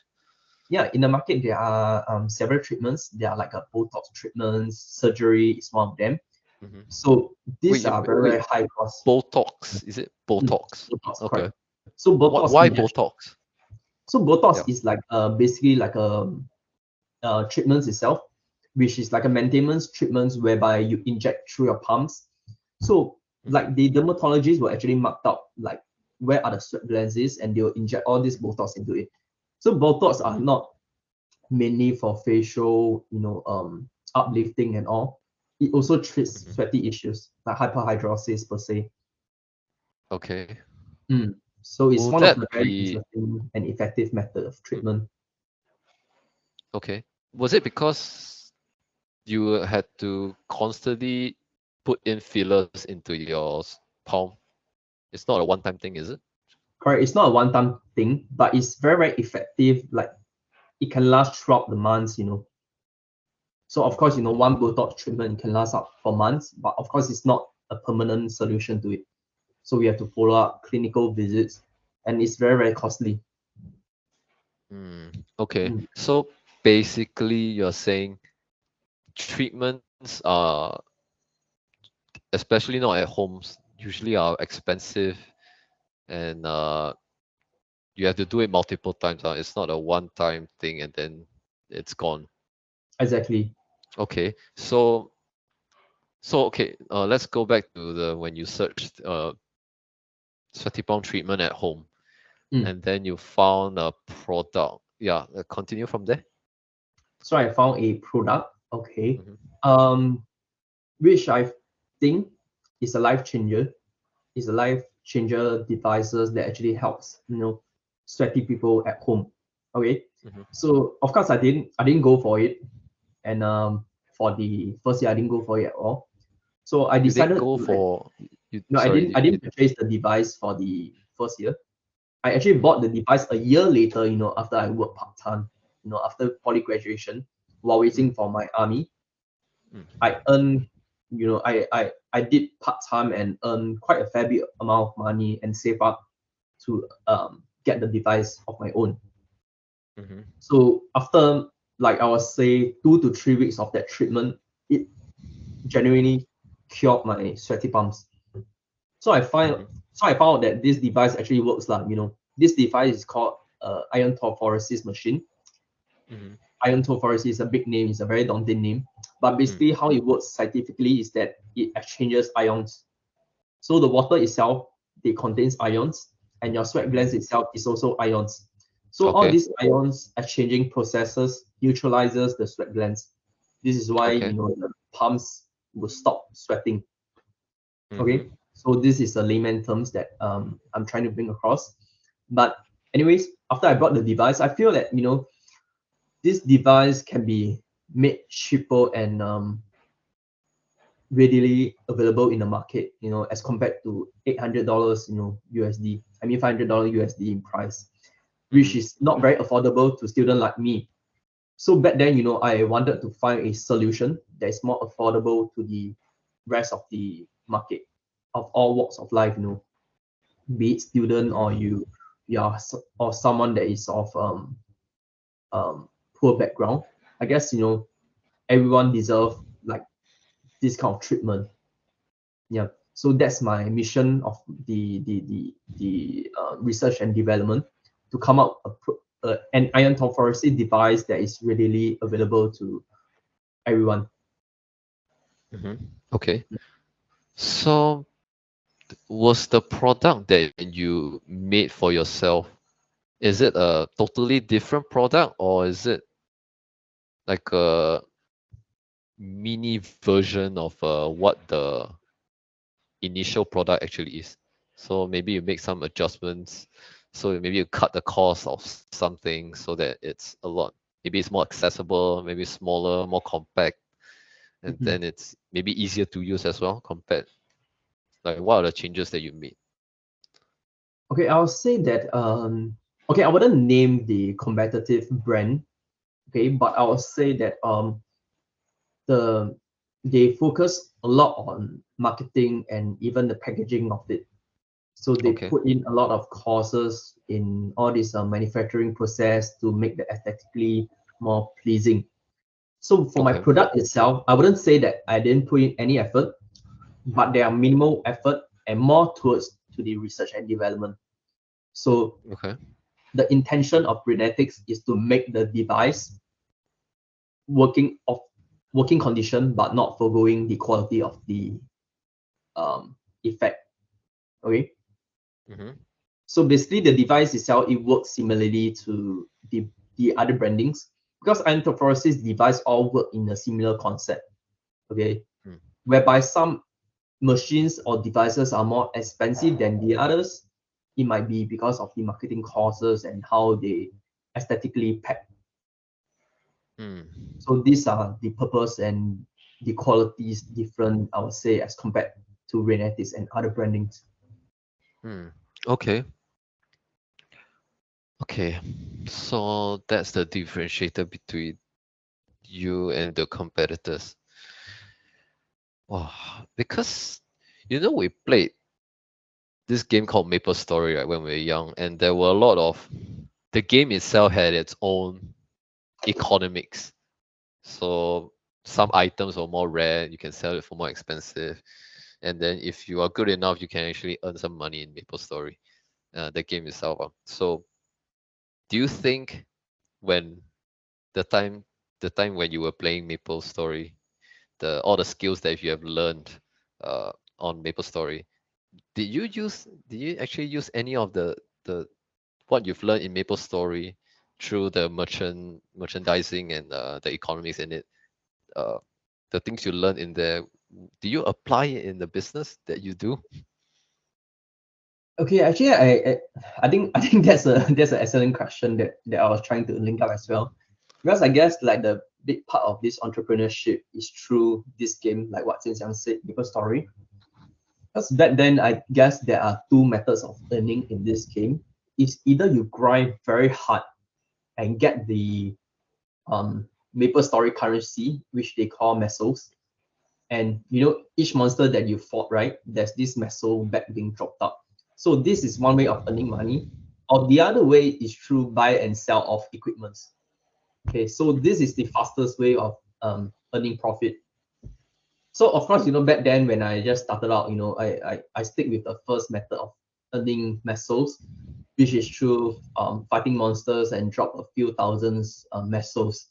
in the market there are several treatments. There are like a Botox treatments, surgery is one of them. Mhm. So these Wait, are very, very high cost. Botox, is it Mm, Botox? Botox, Okay. correct. So Botox Why injection. Botox? So Botox Yeah. is like basically like a treatments itself, which is like a maintenance treatments whereby you inject through your palms. So like the dermatologists will actually mark out like where are the sweat glands is, and they will inject all this Botox into it. So Botox are not mainly for facial, uplifting and all. It also treats sweaty issues like hyperhidrosis per se. Okay. So it's Will one of that the very be interesting and effective method of treatment. okay? Was it because you had to constantly put in fillers into your palm? It's not a one-time thing, is it? Correct. It's not a one-time thing, but it's very, very effective. Like it can last throughout the months. So of course, one Botox treatment can last up for months, but of course it's not a permanent solution to it. So we have to follow up clinical visits, and it's very, very costly. Okay. Mm, So basically, you're saying treatments are, especially not at homes, usually are expensive, and you have to do it multiple times. It's not a one-time thing and then it's gone. exactly. Okay. So okay, let's go back to the when you searched sweaty palm treatment at home, Mm. and then you found a product. Yeah, continue from there. So I found a product, okay, Mhm. um, which I think is a life changer. Is a life changer devices that actually helps, sweaty people at home. Okay. Mhm. So of course I didn't go for it. And for the first year I didn't go for it at all. So I You didn't decided go to like for you. no, Sorry, I you didn't purchase the device for the first year. I actually bought the device a year later, after I worked part-time, after poly graduation, while waiting for my army. I earned, I did part-time and earn quite a fair bit amount of money and save up to get the device of my own. Mhm. So after like I was say 2 to 3 weeks of that treatment, it genuinely cured my sweaty palms. So I found out that this device actually works like, this device is called iontophoresis machine. Mhm. Iontophoresis is a big name, it's a very daunting name. But basically how it works scientifically is that it exchanges ions. So the water itself, it contains ions, and your sweat glands itself is also ions. So all Okay. these ions exchanging processes neutralizes the sweat glands. This is why Okay. the palms will stop sweating. Mhm. Okay, so this is the layman terms that I'm trying to bring across. But anyways, after I bought the device, I feel that this device can be made cheaper and readily available in the market, as compared to $800, USD. I mean $500 USD in price, which Mhm. is not very affordable to student like me. So back then, I wanted to find a solution that is more affordable to the rest of the market of all walks of life, be it student or or someone that is of poor background. I guess everyone deserve like this kind of treatment. Yeah. So that's my mission of the research and development to come up an ion tophoresis device that is readily available to everyone. Mhm. Okay. So was the product that you made for yourself, is it a totally different product, or is it like a mini version of what the initial product actually is? So maybe you make some adjustments. So maybe you cut the cost of something so that it's a lot maybe it's more accessible, maybe smaller, more compact, and Mhm. then it's maybe easier to use as well compared. Like, what are the changes that you made? Okay, I'll say that okay, I wouldn't name the competitive brand, okay, but I will say that the they focus a lot on marketing and even the packaging of it. So they Okay. put in a lot of courses in all this manufacturing process to make the aesthetically more pleasing. So for my Okay. product itself, I wouldn't say that I didn't put in any effort, but there are minimal effort and more towards to the research and development. So Okay. the intention of Raynatics is to make the device working of working condition, but not foregoing the quality of the effect. Okay. Mm-hmm. So basically, the device itself it works similarly to the other brandings because Entrepreneurship device all work in a similar concept. Okay, Mm. whereby some machines or devices are more expensive than the others. It might be because of the marketing costs and how they aesthetically pack. Mm. So these are the purpose and the qualities different, I would say, as compared to Raynatics and other brandings. Mm. Okay. Okay. So that's the differentiator between you and the competitors. Wow. Because we played this game called Maplestory, right, when we were young, and there were a lot of the game itself had its own economics. So some items were more rare, you can sell it for more expensive. And then if you are good enough, you can actually earn some money in Maplestory, the game itself. So do you think when the time when you were playing Maplestory, all the skills that you have learned on Maplestory, did you actually use any of the what you've learned in Maplestory through the merchandising and the economics in it? Uh, the things you learn in there, do you apply it in the business that you do? Okay, actually, I think that's an excellent question that I was trying to link up as well, because I guess like the big part of this entrepreneurship is through this game, like what Jin Xiang said, Maple Story. Because back then, I guess there are two methods of earning in this game. It's either you grind very hard and get the Maple Story currency, which they call mesos, and each monster that you fought, right, there's this meso back being dropped out. So this is one way of earning money, or the other way is through buy and sell of equipments. Okay, so this is the fastest way of earning profit. So of course, back then when I just started out, I stick with the first method of earning mesos, which is through fighting monsters and drop a few thousands mesos.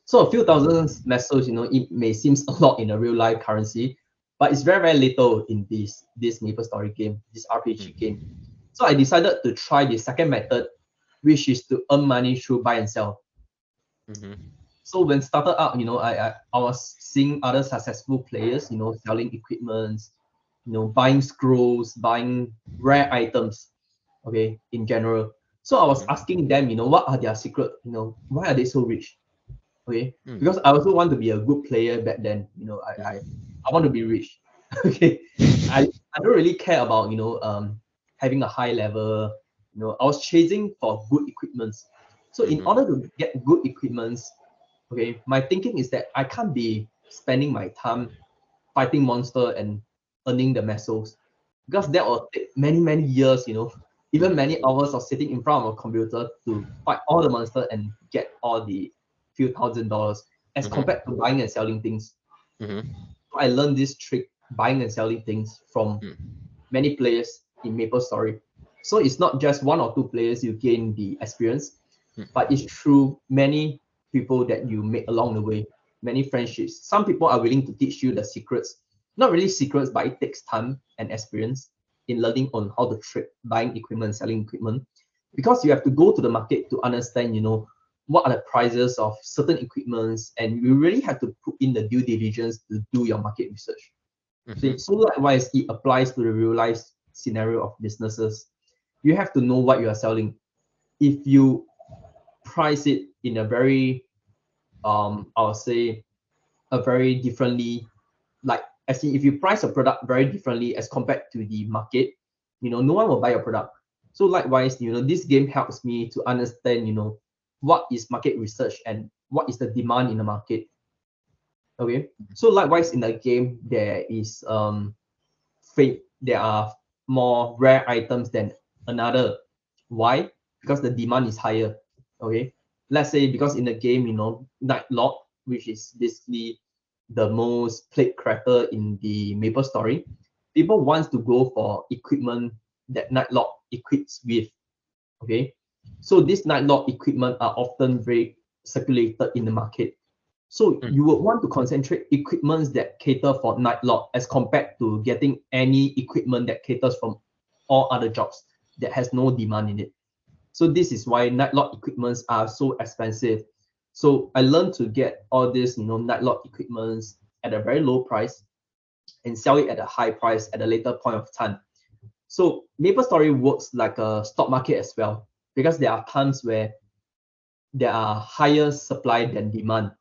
So a few thousands mesos, it may seem a lot in a real life currency, but it's very, very little in this Maple Story game, this RPG game. Mm. So I decided to try the second method, which is to earn money through buy and sell. Mm-hmm. So when started out, I was seeing other successful players, selling equipments, buying scrolls, buying rare items, okay, in general. So I was Mm-hmm. asking them, what are their secret, why are they so rich? Okay, Mm. because I also want to be a good player back then. I want to be rich. Okay, I don't really care about having a high level. I was chasing for good equipments. So in Mm-hmm. order to get good equipments, okay, my thinking is that I can't be spending my time fighting monster and earning the mesos because that will take many many years. Even many hours of sitting in front of a computer to fight all the monster and get all the few $1,000s as compared to Mm-hmm. buying and selling things. Mm-hmm. I learned this trick buying and selling things from many players in Maple Story. So it's not just one or two players you gain the experience, but it's through many people that you make along the way, many friendships. Some people are willing to teach you the secrets, not really secrets, but it takes time and experience in learning on how to trade, buying equipment, selling equipment, because you have to go to the market to understand, what are the prices of certain equipments, and you really have to put in the due diligence to do your market research. Mm-hmm. So likewise, it applies to the real life scenario of businesses. You have to know what you are selling. If you price it in a very I'll say a very differently, like as in if you price a product very differently as compared to the market, no one will buy your product. So likewise, this game helps me to understand, what is market research and what is the demand in the market. Okay. So likewise in the game, there are more rare items than another. Why? Because the demand is higher. Okay. Let's say because in the game, Nightlord, which is basically the most played character in the Maplestory, people wants to go for equipment that Nightlord equips with. Okay. So these Nightlord equipment are often very circulated in the market. So Mm. you would want to concentrate equipments that cater for Nightlord as compared to getting any equipment that caters from all other jobs that has no demand in it. So this is why Nightlord equipments are so expensive. So I learned to get all these, Nightlord equipments at a very low price and sell it at a high price at a later point of time. So Maplestory works like a stock market as well, because there are times where there are higher supply than demand.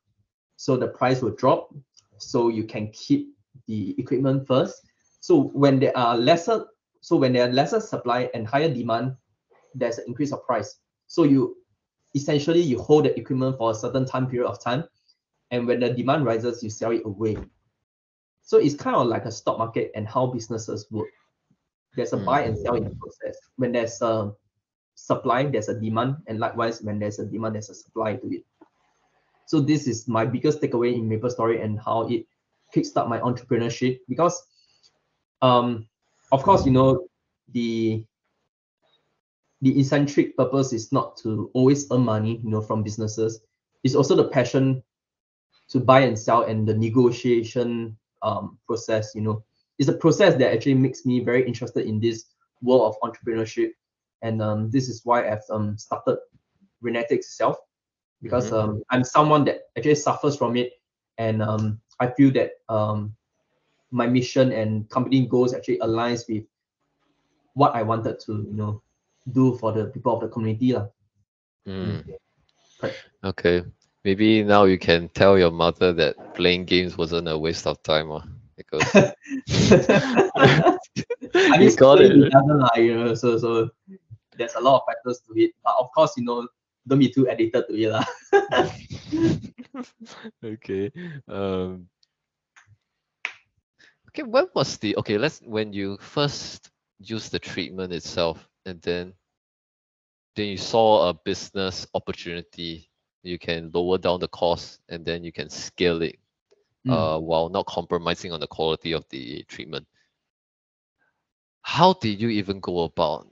So the price will drop. So you can keep the equipment first. So when there are lesser supply and higher demand, there's an increase of price. So you hold the equipment for a certain time period of time, and when the demand rises, you sell it away. So it's kind of like a stock market and how businesses work. There's a buy and sell in the process. When there's a supply, there's a demand, and likewise, when there's a demand, there's a supply to it. So this is my biggest takeaway in Maplestory and how it kickstart my entrepreneurship. Because, of course, the eccentric purpose is not to always earn money, from businesses. It's also the passion to buy and sell and the negotiation process. It's a process that actually makes me very interested in this world of entrepreneurship, and this is why I've started Raynatics itself, because I'm someone that actually suffers from it, and I feel that my mission and company goals actually aligns with what I wanted to do for the people of the community lah. Correct. Okay. Maybe now you can tell your mother that playing games wasn't a waste of time, because I you mean, got certainly he it. doesn't so there's a lot of factors to it, but of course, don't be too addicted to it lah. Okay. Um, okay, when you first used the treatment itself, and then you saw a business opportunity, you can lower down the cost and then you can scale it while not compromising on the quality of the treatment. How did you even go about?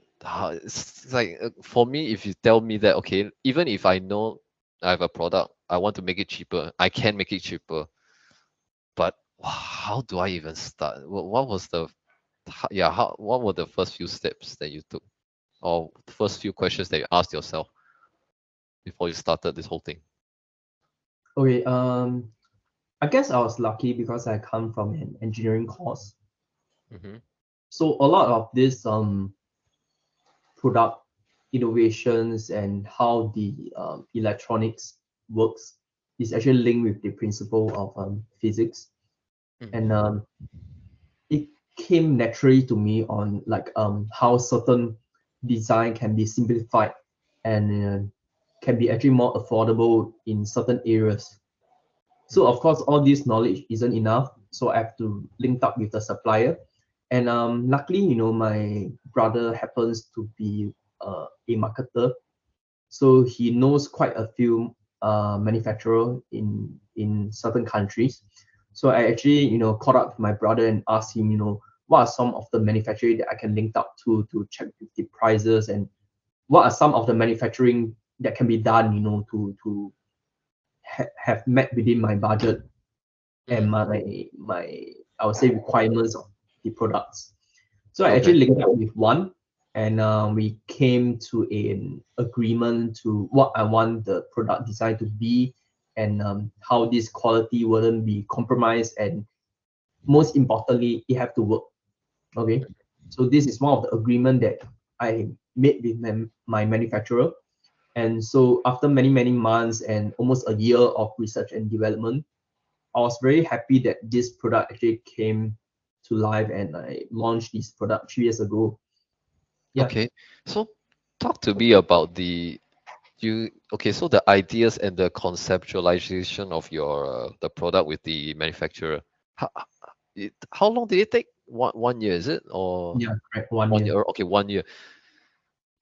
It's like for me, if you tell me that, okay, even if I know I have a product, I want to make it cheaper, I can make it cheaper, but how do I even start? What was what were the first few steps that you took, or the first few questions that you asked yourself before you started this whole thing? Okay, I guess I was lucky because I come from an engineering course. Mm-hmm. So a lot of this product innovations and how the electronics works is actually linked with the principle of physics, and it came naturally to me on like how certain design can be simplified and can be actually more affordable in certain areas. So of course, all this knowledge isn't enough. So I have to link up with the supplier. And luckily, my brother happens to be a marketer. So he knows quite a few manufacturer in certain countries. So I actually, caught up with my brother and asked him, what are some of the manufacturing that I can link up to check the prices, and what are some of the manufacturing that can be done, to have met within my budget and my I would say requirements of the products. So I Okay. actually linked up with one, and we came to an agreement to what I want the product design to be, and how this quality wouldn't be compromised, and most importantly, it have to work. Okay, so this is one of the agreement that I made with my manufacturer. And so after many, many months and almost a year of research and development, I was very happy that this product actually came to life, and I launched this product 3 years ago. Yeah. Okay. So talk to me about so the ideas and the conceptualization of your the product with the manufacturer. How, how long did it take? One year, is it? Or Yeah, correct. 1 year. 1 year? Okay, 1 year.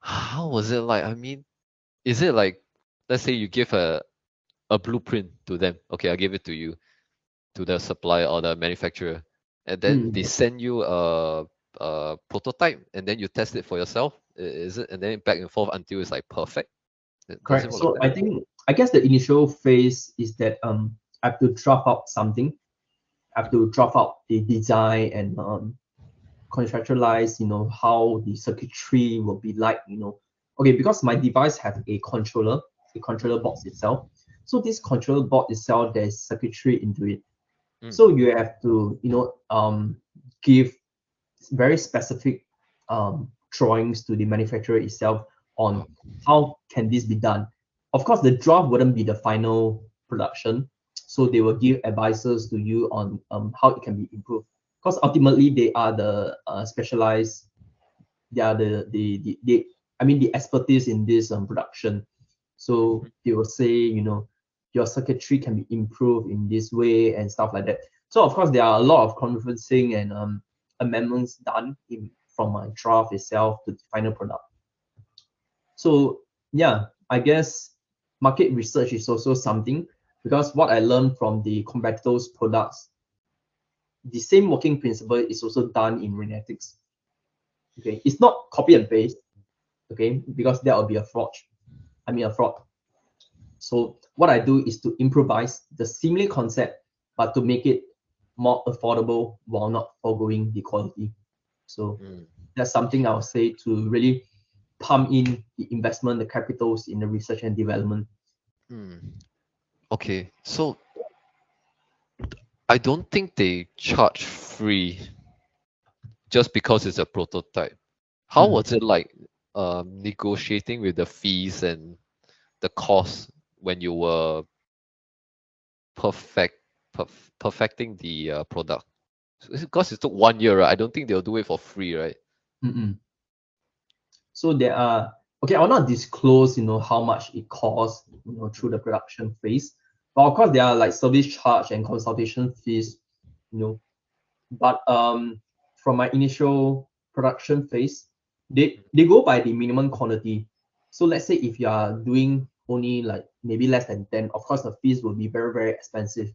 How was it like? I mean, is it like, let's say you give a blueprint to them. Okay, I'll give it to you, to the supplier or the manufacturer, and then they Mm, send you a prototype, and then you test it for yourself. Is it? And then back and forth until it's like perfect. Does it correct. work like So that? I guess the initial phase is that I have to draft out something. I have Mhm. to draft out the design and conceptualize, how the circuitry will be like. Okay, because my device have a controller box itself. So this controller board itself, there's circuitry into it. Mm. So you have to, give very specific drawings to the manufacturer itself on how can this be done. Of course, the draft wouldn't be the final production, so they will give advices to you on how it can be improved. Because ultimately, they are the specialized, they are the I mean the expertise in this production. So Mhm. they will say, your circuitry can be improved in this way and stuff like that. So of course there are a lot of conferencing and amendments done from my draft itself to the final product. So yeah, I guess market research is also something, because what I learned from the competitors' products, the same working principle is also done in Raynatics. Okay, it's not copy and paste. Okay, because that will be a fraud. I mean a fraud. So what I do is to improvise the similar concept, but to make it more affordable while not foregoing the quality. So Mm. that's something I would say to really pump in the investment, the capitals in the research and development. Mm. Okay, so I don't think they charge free just because it's a prototype. How Mm. was it like negotiating with the fees and the cost when you were perfect perfecting the product? Because it took 1 year, right? I don't think they'll do it for free, right? Mm-mm. So there are, okay, I'll not disclose, how much it costs, through the production phase. But of course there are like service charge and consultation fees, you know, but from my initial production phase, they go by the minimum quantity. So let's say if you are doing only like maybe less than 10, of course the fees will be very, very expensive,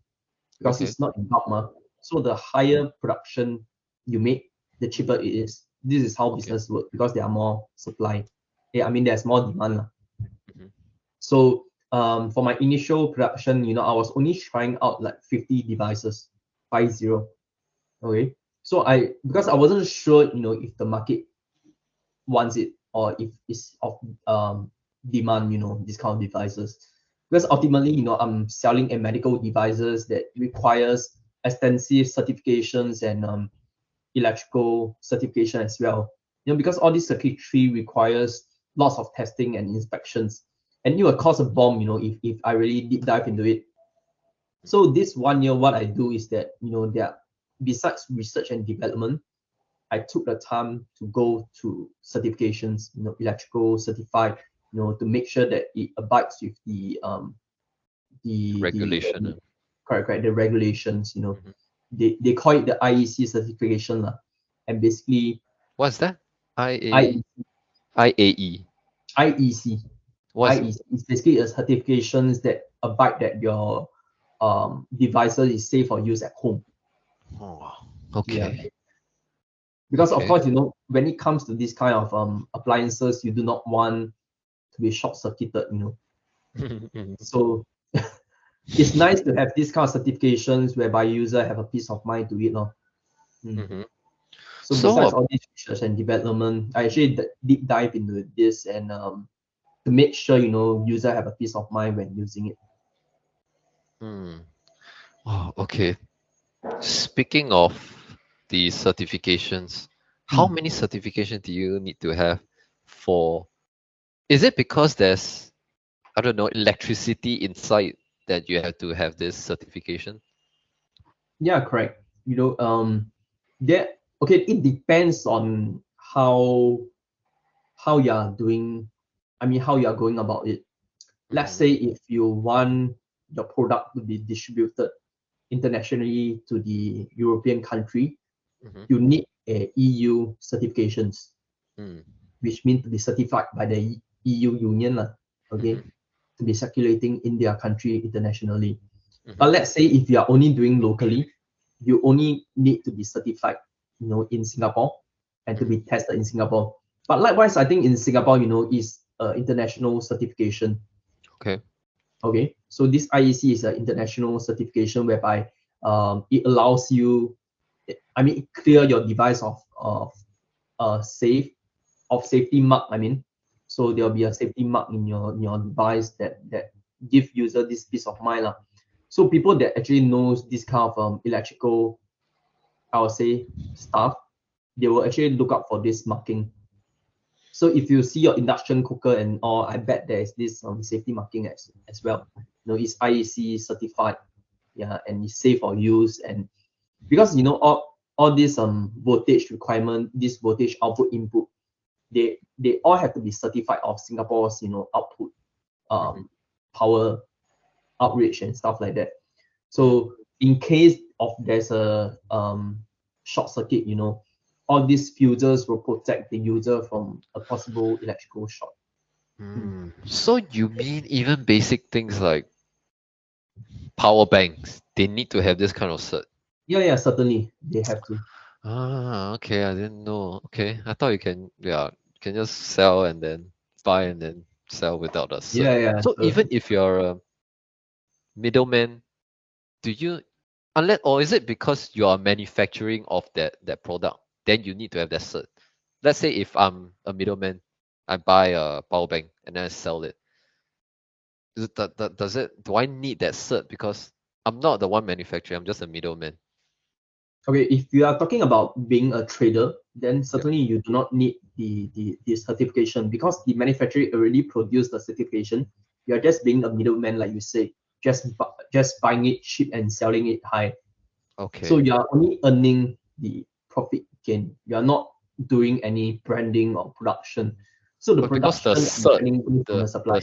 because Okay. it's not in bulk ma. So the higher production you make, the cheaper it is. This is how Okay. business works, because there are more supply. Yeah, I mean there's more demand lah. Mhm. So for my initial production, I was only trying out like 50 devices, 50. Okay. So because I wasn't sure, if the market wants it, or if it's of demand, this kind of devices. Because ultimately, I'm selling a medical devices that requires extensive certifications and electrical certification as well. Because all this circuitry requires lots of testing and inspections, and it will cause a bomb, if I really deep dive into it. So this 1 year, what I do is that, there, besides research and development, I took the time to go to certifications, electrical certified, to make sure that it abides with Regulation. the correct, the regulations. Mhm. They call it the IEC certification lah, and basically What's that? I IAE. IEC What's IEC is basically a certifications that abide that your devices is safe for use at home. Oh, Yeah, okay. because of Okay. course, when it comes to this kind of appliances, you do not want to be short circuited. Mhm. So it's nice to have this kind of certifications whereby user have a peace of mind to it. No? Mm. Mhm. So So, besides all this research and development, I actually deep dive into this, and to make sure user have a peace of mind when using it. hmm. Oh, okay. Speaking of the certifications, how Mm. many certifications do you need to have for? Is it because there's I don't know, electricity inside that you have to have this certification? Yeah, correct. You know, that okay, it depends on how you are doing, I mean how you are going about it. Let's Mm-hmm. say if you want your product to be distributed internationally to the European country, Mm-hmm. you need a EU certifications, Mm. which means to be certified by the EU Union, okay, Mm-hmm. to be circulating in their country internationally. Mm-hmm. But let's say if you are only doing locally, you only need to be certified, in Singapore and to Mm-hmm. be tested in Singapore. But likewise, I think in Singapore, is international certification. Okay. Okay, so this IEC is an international certification whereby it allows you, I mean, it clear your device safe of safety mark. I mean, so there'll be a safety mark in your device that give user this peace of mind lah. So people that actually knows this kind of electrical, I would say, stuff, they will actually look up for this marking. So if you see your induction cooker and all, I bet there is this safety marking as well. It's IEC certified, yeah, and it's safe for use. And because all this voltage requirement, this voltage output input, they all have to be certified of Singapore's output, Mm-hmm. power outrage and stuff like that. Mm. So in case of there's a short circuit, all these fuses will protect the user from a possible electrical shock. Mm. Mm. So you mean even basic things like power banks, they need to have this kind of cert? Yeah, yeah, certainly they have to. Ah, okay, I didn't know. Okay, I thought you can, yeah, you can just sell and then buy and then sell without a cert. Yeah, yeah. So So even if you're a middleman, do you, unless, or is it because you are manufacturing of that product, then you need to have that cert? Let's say if I'm a middleman, I buy a power bank and then I sell it. Does it, do I need that cert because I'm not the one manufacturing, I'm just a middleman. okay, if you are talking about being a trader, then Yep. certainly you do not need the certification because the manufacturer already produced the certification. You are just being a middleman, like you say, just buying it cheap and selling it high. So Okay. you are only earning the profit gain. You are not doing any branding or production. So the But because the production and cert, branding comes from the supplier,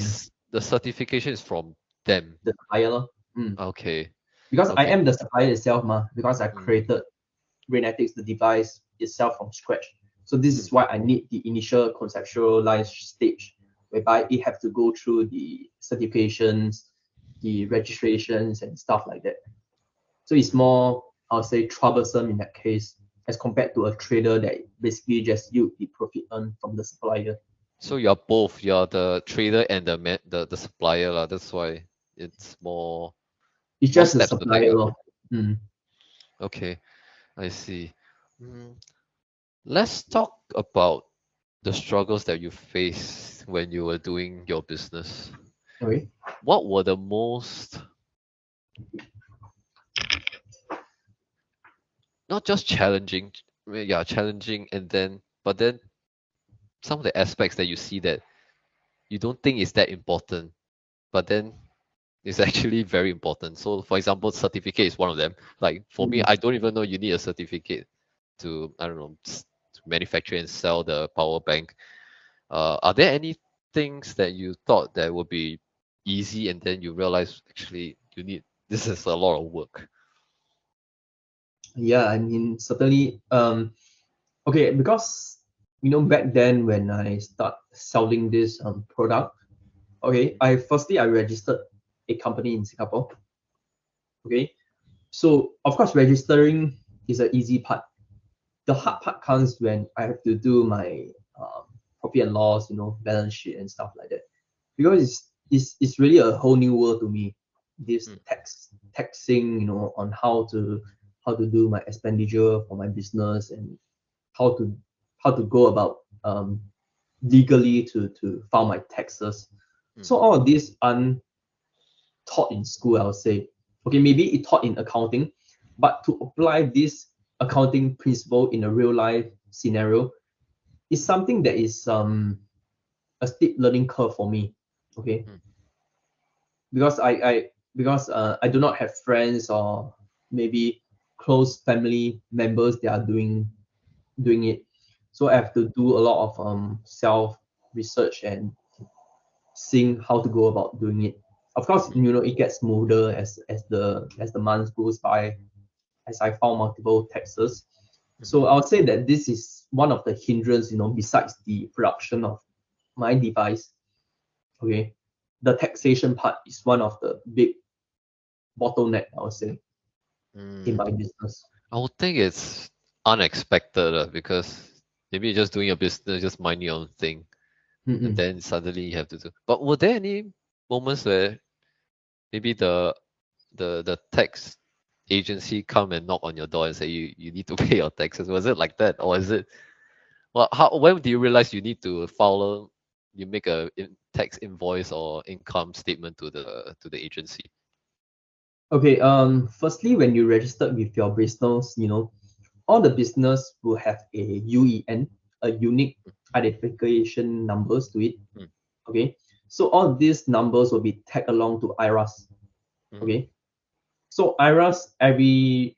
the certification is from them. the supplier. Lor. Mm. Okay. Because I Okay. am the supplier itself, because I Mm, created Raynatics, the device itself from scratch. So this mm. is why I need the initial conceptualized stage, whereby it have to go through the certifications, the registrations, and stuff like that. So it's Mm. more, I'll say, troublesome in that case, as compared to a trader that basically just yield the profit earned from the supplier. So you're both, you're the trader and the supplier lah. That's why it's It's more just the steps to take supplier, up. lor. Mm. Okay, I see. Mm, let's talk about the struggles that you faced when you were doing your business. Okay. What were the most, not just challenging, yeah, challenging, and then, but then some of the aspects that you see that you don't think is that important, but then it's actually very important. So, for example, certificate is one of them. Like for me, Mm. I don't even know you need a certificate to, I don't know, to manufacture and sell the power bank. Are there any things that you thought that would be easy and then you realize actually you need, this is a lot of work? Yeah, I mean, certainly. Okay, because back then when I start selling this product, okay, I registered a company in Singapore. Okay, so of course registering is an easy part. The Mm, hard part comes when I have to do my profit and loss, balance sheet and stuff like that. Because it's really a whole new world to me. This mm, taxing, on how to do my expenditure for my business and how to how to go about legally to file my taxes. mm. So all of these aren't taught in school, I would say. Okay, maybe it taught in accounting, but to apply this accounting principle in a real life scenario is something that is a steep learning curve for me. Okay. Mm. because I do not have friends or maybe close family members that are doing it. So I have to do a lot of self research and seeing how to go about doing it. Of course, it gets smoother as the months goes by, as I found multiple taxes. So I would say that this is one of the hindrance, besides the production of my device. Okay, the taxation part is one of the big bottleneck, I would say, in Mm. my business. I would think it's unexpected because maybe you're just doing your business, just mind your own thing, and Mm-mm. then suddenly you have to do. But were there any moments where maybe the tax agency come and knock on your door and say you need to pay your taxes? Was it like that, or is it? Well, how when do you realize you need to follow? You make a tax invoice or income statement to the agency. Okay, firstly, when you registered with your business, all the business will have a UEN, a unique identification numbers to it. Mm, Okay, so all these numbers will be tagged along to IRAS. mm, Okay, so IRAS every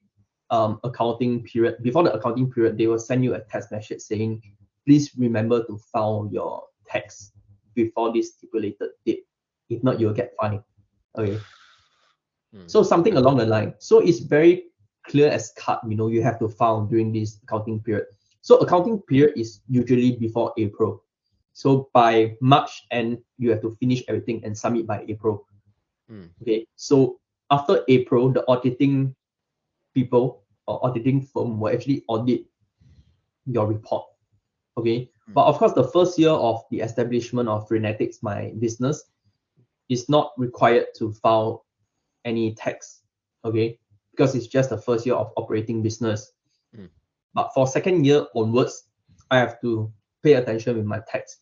accounting period, before the accounting period, they will send you a text message saying, please remember to file your tax before this stipulated date. If not, you'll get fined. Okay, mm, so something along the line. So it's very clear as cut, you have to file during this accounting period. So accounting period is usually before April. So by March end, you have to finish everything and submit by April. mm, Okay. So after April, the auditing people or auditing firm will actually audit your report. Okay. mm, But of course, the first year of the establishment of Raynatics, my business, is not required to file any tax, okay, because it's just the first year of operating business. mm, But for second year onwards, I have to pay attention with my tax.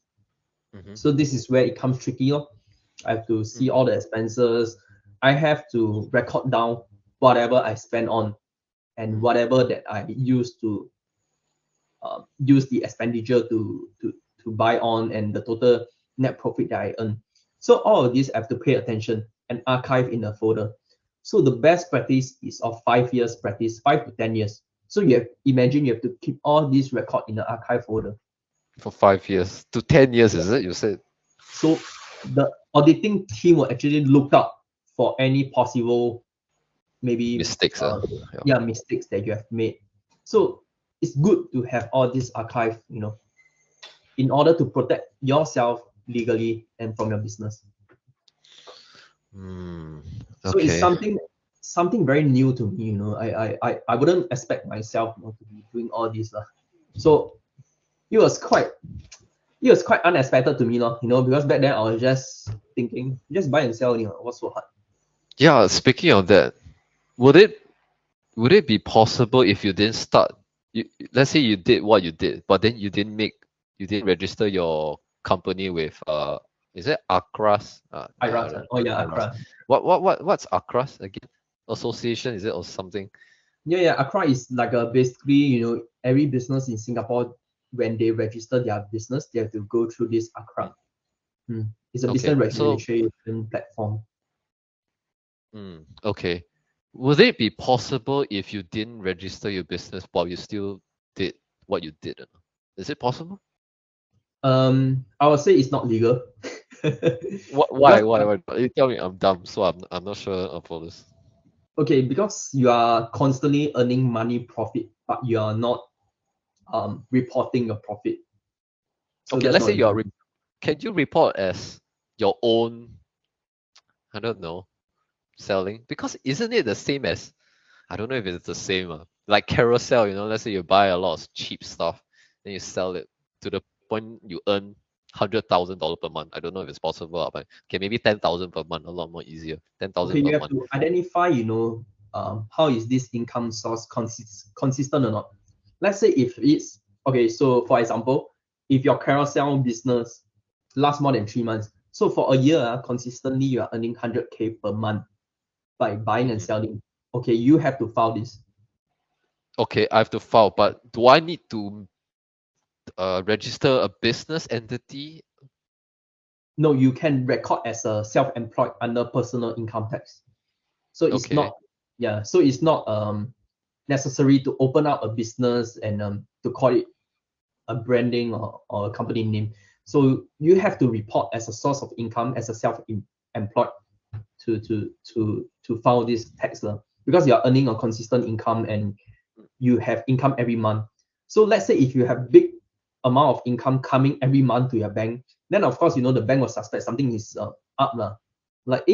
mhm, So this is where it comes tricky. I have to see mm, all the expenses. I have to record down whatever I spend on and mm. whatever that I use to use the expenditure to buy on and the total net profit that I earn. So all of these I have to pay attention and archive in a folder. So the best practice is of 5 years practice, 5 to 10 years. So imagine you have to keep all these record in the archive folder. For 5 years to 10 years, is it? You said. So the auditing team will actually look out for any possible maybe Mistakes, yeah. mistakes that you have made. So it's good to have all this archive, in order to protect yourself legally and from your business. Hmm. So it's Okay. something very new to me. I wouldn't expect myself, to be doing all this. So it was quite it was quite unexpected to me, because back then I was just thinking, just buy and sell, what's so hard? Yeah. Speaking of that, would it would it be possible if you didn't start? Let's say you did what you did, but then you didn't register your company with is it Acras? IRAS. Oh yeah, Acras. Accra. What's Acras again? Association is it or something? Yeah, Accra is like a basically, every business in Singapore, when they register their business, they have to go through this Mm. Accra. It's a business Okay, so registration platform. okay, would it be possible if you didn't register your business while you still did what you did? Or not? Is it possible? I would say it's not legal. What? because Why? You tell me, I'm dumb, so I'm not sure of all this. okay, because you are constantly earning money profit, but you are not reporting your profit. So Okay, that's let's not say legal. can you report as your own, I don't know, selling? Because isn't it the same as, I don't know if it's the same, like Carousel, let's say you buy a lot of cheap stuff, then you sell it to the point you earn $100,000 per month. I don't know if it's possible, but okay, maybe 10,000 per month, a lot more easier. 10,000 Okay, per you have month. to identify, how is this income source consistent or not. Let's say if it's okay, so for example, if your carousel business lasts more than 3 months, so for a year, consistently you are earning 100K per month by buying and Mhm. selling. Okay, you have to file this. Okay, I have to file, but do I need to register a business entity No, you can record as a self-employed under personal income tax. So it's Okay. not, yeah, so it's not necessary to open up a business and to call it a branding or a company name. So you have to report as a source of income as a self-employed to file this tax lah. Because you are earning a consistent income and you have income every month. So let's say if you have big amount of income coming every month to your bank, then of course the bank will suspect something is up lah. Like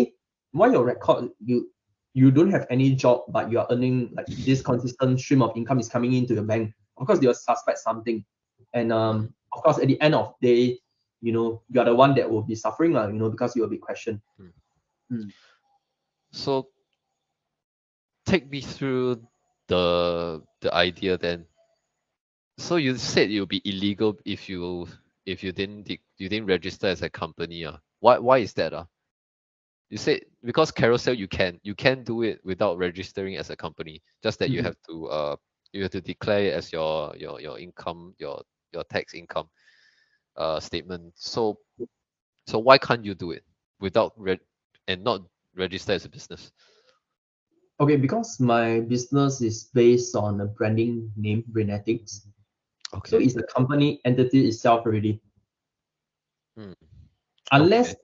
why your record you don't have any job but you are earning like this consistent stream of income is coming into your bank. Of course they'll suspect something, and of course at the end of the day, you are the one that will be suffering lah. Because you will be questioned. Mm. Mm. So take me through the idea then. So you said it would be illegal if you didn't register as a company. Why is that? You said because carousel you can do it without registering as a company. Just that you Mhm. have to declare it as your income, your tax income statement. So why can't you do it without and not register as a business? Okay, because my business is based on a branding name, Raynatics. So Okay. it's a company entity itself already. Hmm. Okay. Unless,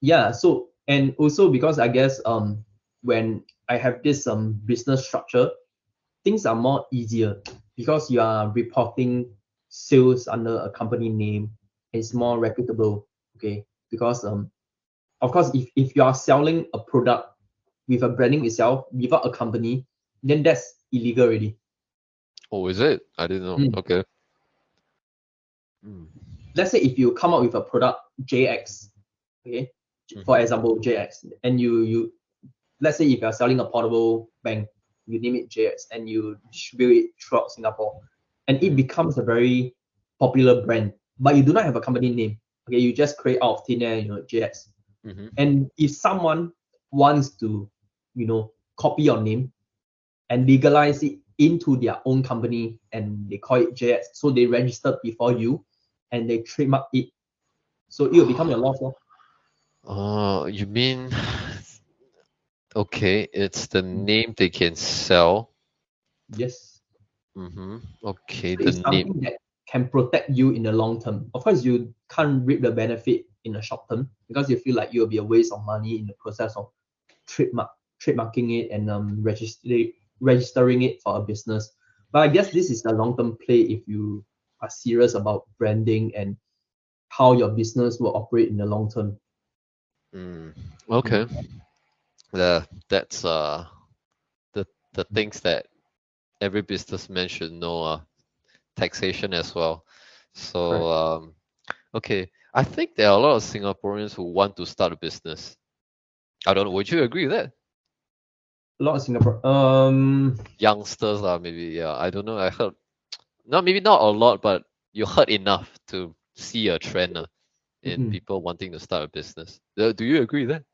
yeah, so and also because I guess when I have this business structure, things are more easier because you are reporting sales under a company name. It's Mhm. more reputable, okay? Because of course if you are selling a product with a branding itself without a company, then that's illegal already. Oh, is it? I didn't know. Mm. Okay. Mm. Let's say if you come up with a product JX, okay, for Mm-hmm. example JX, and you let's say if you're selling a portable bank, you name it JX and you distribute it throughout Singapore, and it Mm. becomes a very popular brand, but you do not have a company name. Okay, you just create out of thin air, JX. Mm-hmm. And if someone wants to, copy your name and legalize it into their own company and they call it JX, so they registered before you and they trademark it, so it will become your loss. Lor. Oh, you mean okay, it's the Mm. name they can sell. Yes. Mm-hmm. Okay, So the it's name. something that can protect you in the long term. Of course, you can't reap the benefit in the short term because you feel like you'll be a waste of money in the process of trademark trademarking it and registering it for a business. But I guess this is a long term play if you are serious about branding and how your business will operate in the long term. Mm. Mm. Okay. That's the things that every businessman should know. Taxation as well. So Correct. okay, I think there are a lot of Singaporeans who want to start a business. I don't know. Would you agree with that? A lot of Singapore. Youngsters, maybe. Yeah, I don't know. I heard not maybe not a lot, but you heard enough to see a trend in mm, people wanting to start a business. Do you agree with that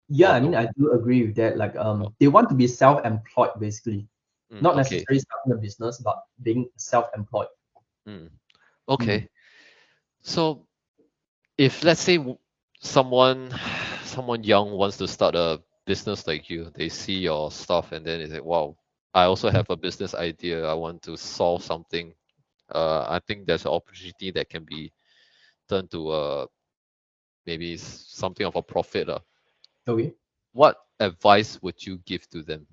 yeah, or I mean no? I do agree with that. Like Oh, they want to be self-employed basically, not okay. necessarily starting a business, but being self-employed. Mm, Mm. okay. So if let's say someone someone young wants to start a business like you, they see your stuff and then they say, "Wow, I also have a business idea. I want to solve something. I think there's an opportunity that can be turned to maybe something of a profit." Okay. What advice would you give to them?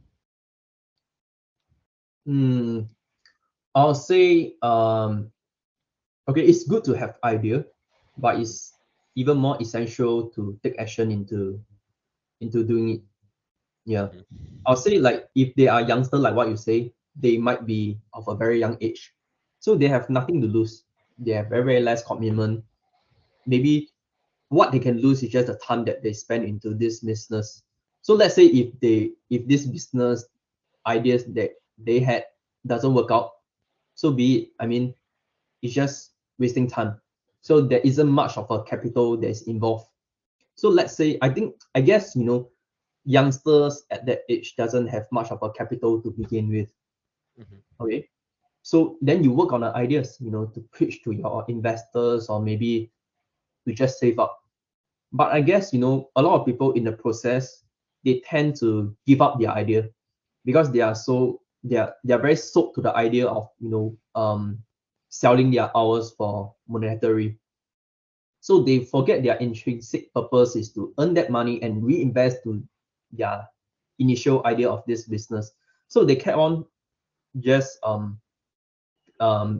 Mm, I'll say okay, it's good to have idea, but it's even more essential to take action into doing it. Yeah. Mhm. I'll say like if they are youngster like what you say, they might be of a very young age. So they have nothing to lose. They have very, very less commitment. Maybe what they can lose is just the time that they spend into this business. So let's say if this business ideas that they had doesn't work out, so be it. I mean, it's just wasting time. So there isn't much of a capital that is involved. So let's say I guess youngsters at that age doesn't have much of a capital to begin with. Mhm. Okay. So then you work on the ideas, to pitch to your investors or maybe to just save up. But I guess, a lot of people in the process, they tend to give up their idea because they are very soaked to the idea of, selling their hours for monetary. So they forget their intrinsic purpose is to earn that money and reinvest to their initial idea of this business. So they kept on just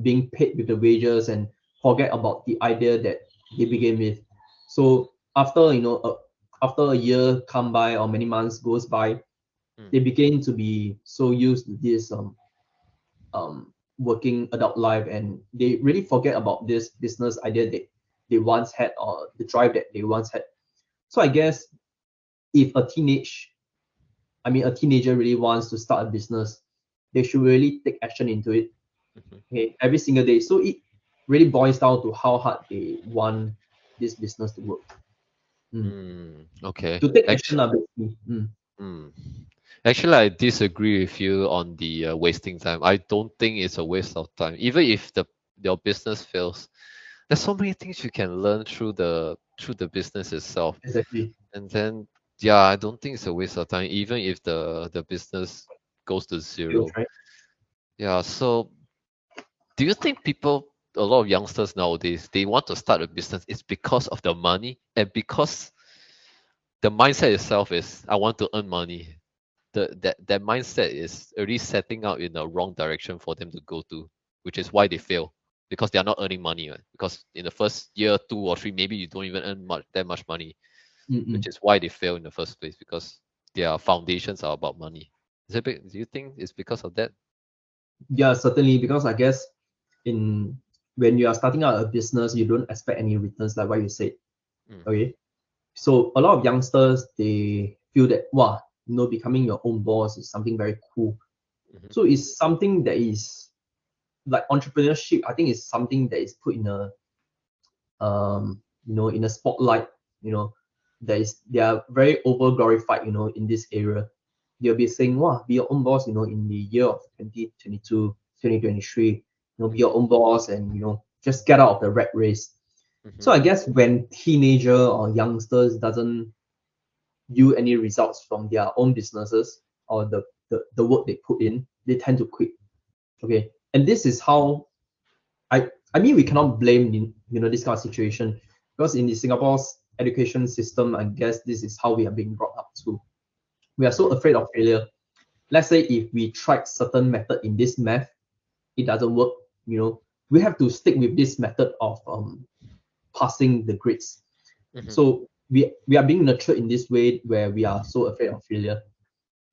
being paid with the wages and forget about the idea that they began with. So after a year come by or many months goes by, Mm. they begin to be so used to this working adult life, and they really forget about this business idea that they once had or the drive that they once had. So I guess if a teenager really wants to start a business, they should really take action into it, Mhm. okay, every single day. So it really boils down to how hard they want this business to work. Mm. Okay. To take action, Actually, basically. mm. Actually, I disagree with you on the wasting time. I don't think it's a waste of time. Even if your business fails, there's so many things you can learn through the business itself. Exactly. And then, yeah, I don't think it's a waste of time, even if the business goes to Feels zero. right. Yeah. So, do you think a lot of youngsters nowadays, they want to start a business? It's because of the money and because the mindset itself is I want to earn money. That mindset is already setting out in the wrong direction for them to go to, which is why they fail because they are not earning money. Right? Because in the first year, 2 or 3, maybe you don't even earn that much money, which Mm-mm. is why they fail in the first place because their foundations are about money. Do you think it's because of that? Yeah, certainly, because I guess in when you are starting out a business, you don't expect any returns like what you said. Mm, Okay. So a lot of youngsters, they feel that wow, becoming your own boss is something very cool. mhm, So it's something that is like entrepreneurship. I think it's something that is put in a spotlight. You know, they are very over glorified. In this area, they'll be saying, wow, be your own boss. In the year of 2022, 2023, be mhm, your own boss and just get out of the rat race. So mhm, I guess when teenager or youngsters doesn't yield any results from their own businesses or the work they put in, they tend to quit. Okay. And this is how I mean we cannot blame this kind of situation because in the Singapore's education system, I guess this is how we are being brought up to. We are so mhm, afraid of failure. Let's say if we tried certain method in this math, it doesn't work, we have to stick with this method of passing the grades. mhm. So we are being nurtured in this way where we are so afraid of failure.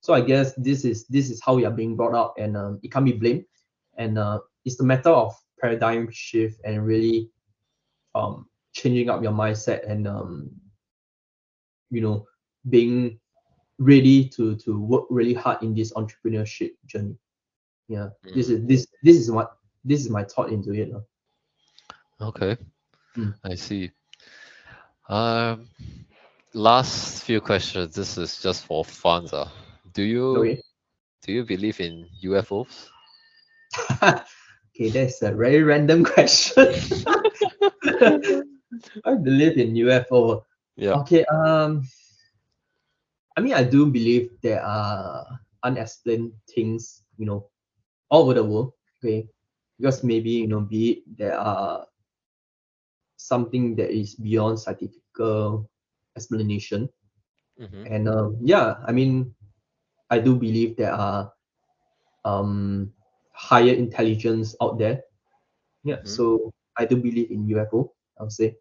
So I guess this is how we are being brought up, and it can't be blamed. And it's a matter of paradigm shift and really changing up your mindset and you know being ready to work really hard in this entrepreneurship journey. Yeah, this Mm. is this this is what this is my thought into it. Okay, Mm. I see. Um, Last few questions. This is just for fun. Do you Okay. do you believe in UFOs? Okay, that's a very random question. I believe in UFO. Yep. Okay, I mean, I do believe there are unexplained things, all over the world. Okay, because maybe be it there are something that is beyond scientific explanation, Mm-hmm. and yeah, I mean, I do believe there are um higher intelligence out there. Yeah, Mm-hmm. so I do believe in UFO. I would say.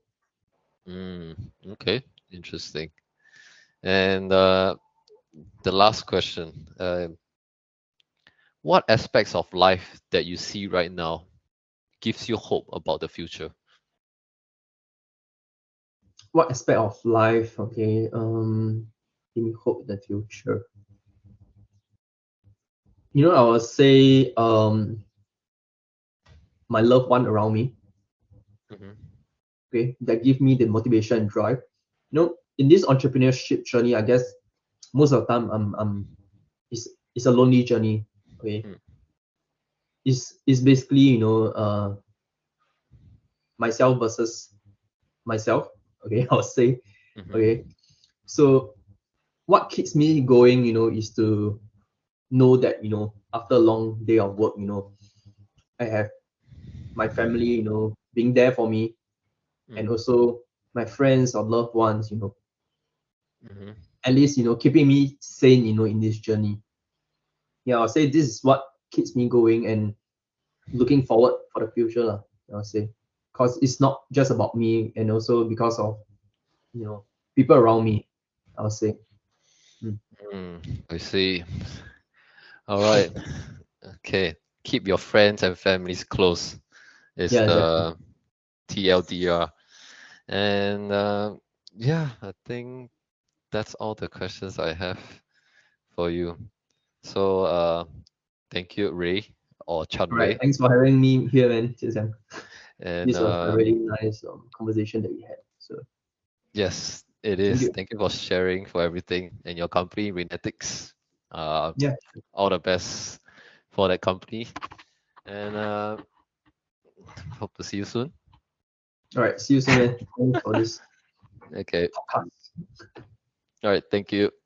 Okay, interesting. And the last question: what aspects of life that you see right now gives you hope about the future? What aspect of life? Okay, give me hope in the future. I would say my loved one around me, Mm-hmm. okay, that give me the motivation and drive. In this entrepreneurship journey, I guess most of the time it's a lonely journey. Okay, it's basically myself versus myself. Okay, I would say. Mhm. Okay, so what keeps me going, is to know that, after a long day of work, I have my family, being there for me, and Mm. also my friends or loved ones, Mhm. at least, keeping me sane, in this journey. Yeah, I'll say this is what keeps me going and looking forward for the future, lah. I'll say, because it's not just about me, and also because of, people around me. I'll say. Mm. I see. All right. Okay. Keep your friends and families close is Yeah, definitely. the TLDR. And yeah, I think that's all the questions I have for you. So thank you, Ray or Chan All right. Wei. Thanks for having me here, man. Cheers, And this was a really nice conversation that we had. So yes, it thank is. you. Thank you for sharing for everything and your company, Raynatics. Uh, Yeah. all the best for that company. And hope to see you soon. All right. See you soon, man. Thanks for this Okay. podcast. All right. Thank you.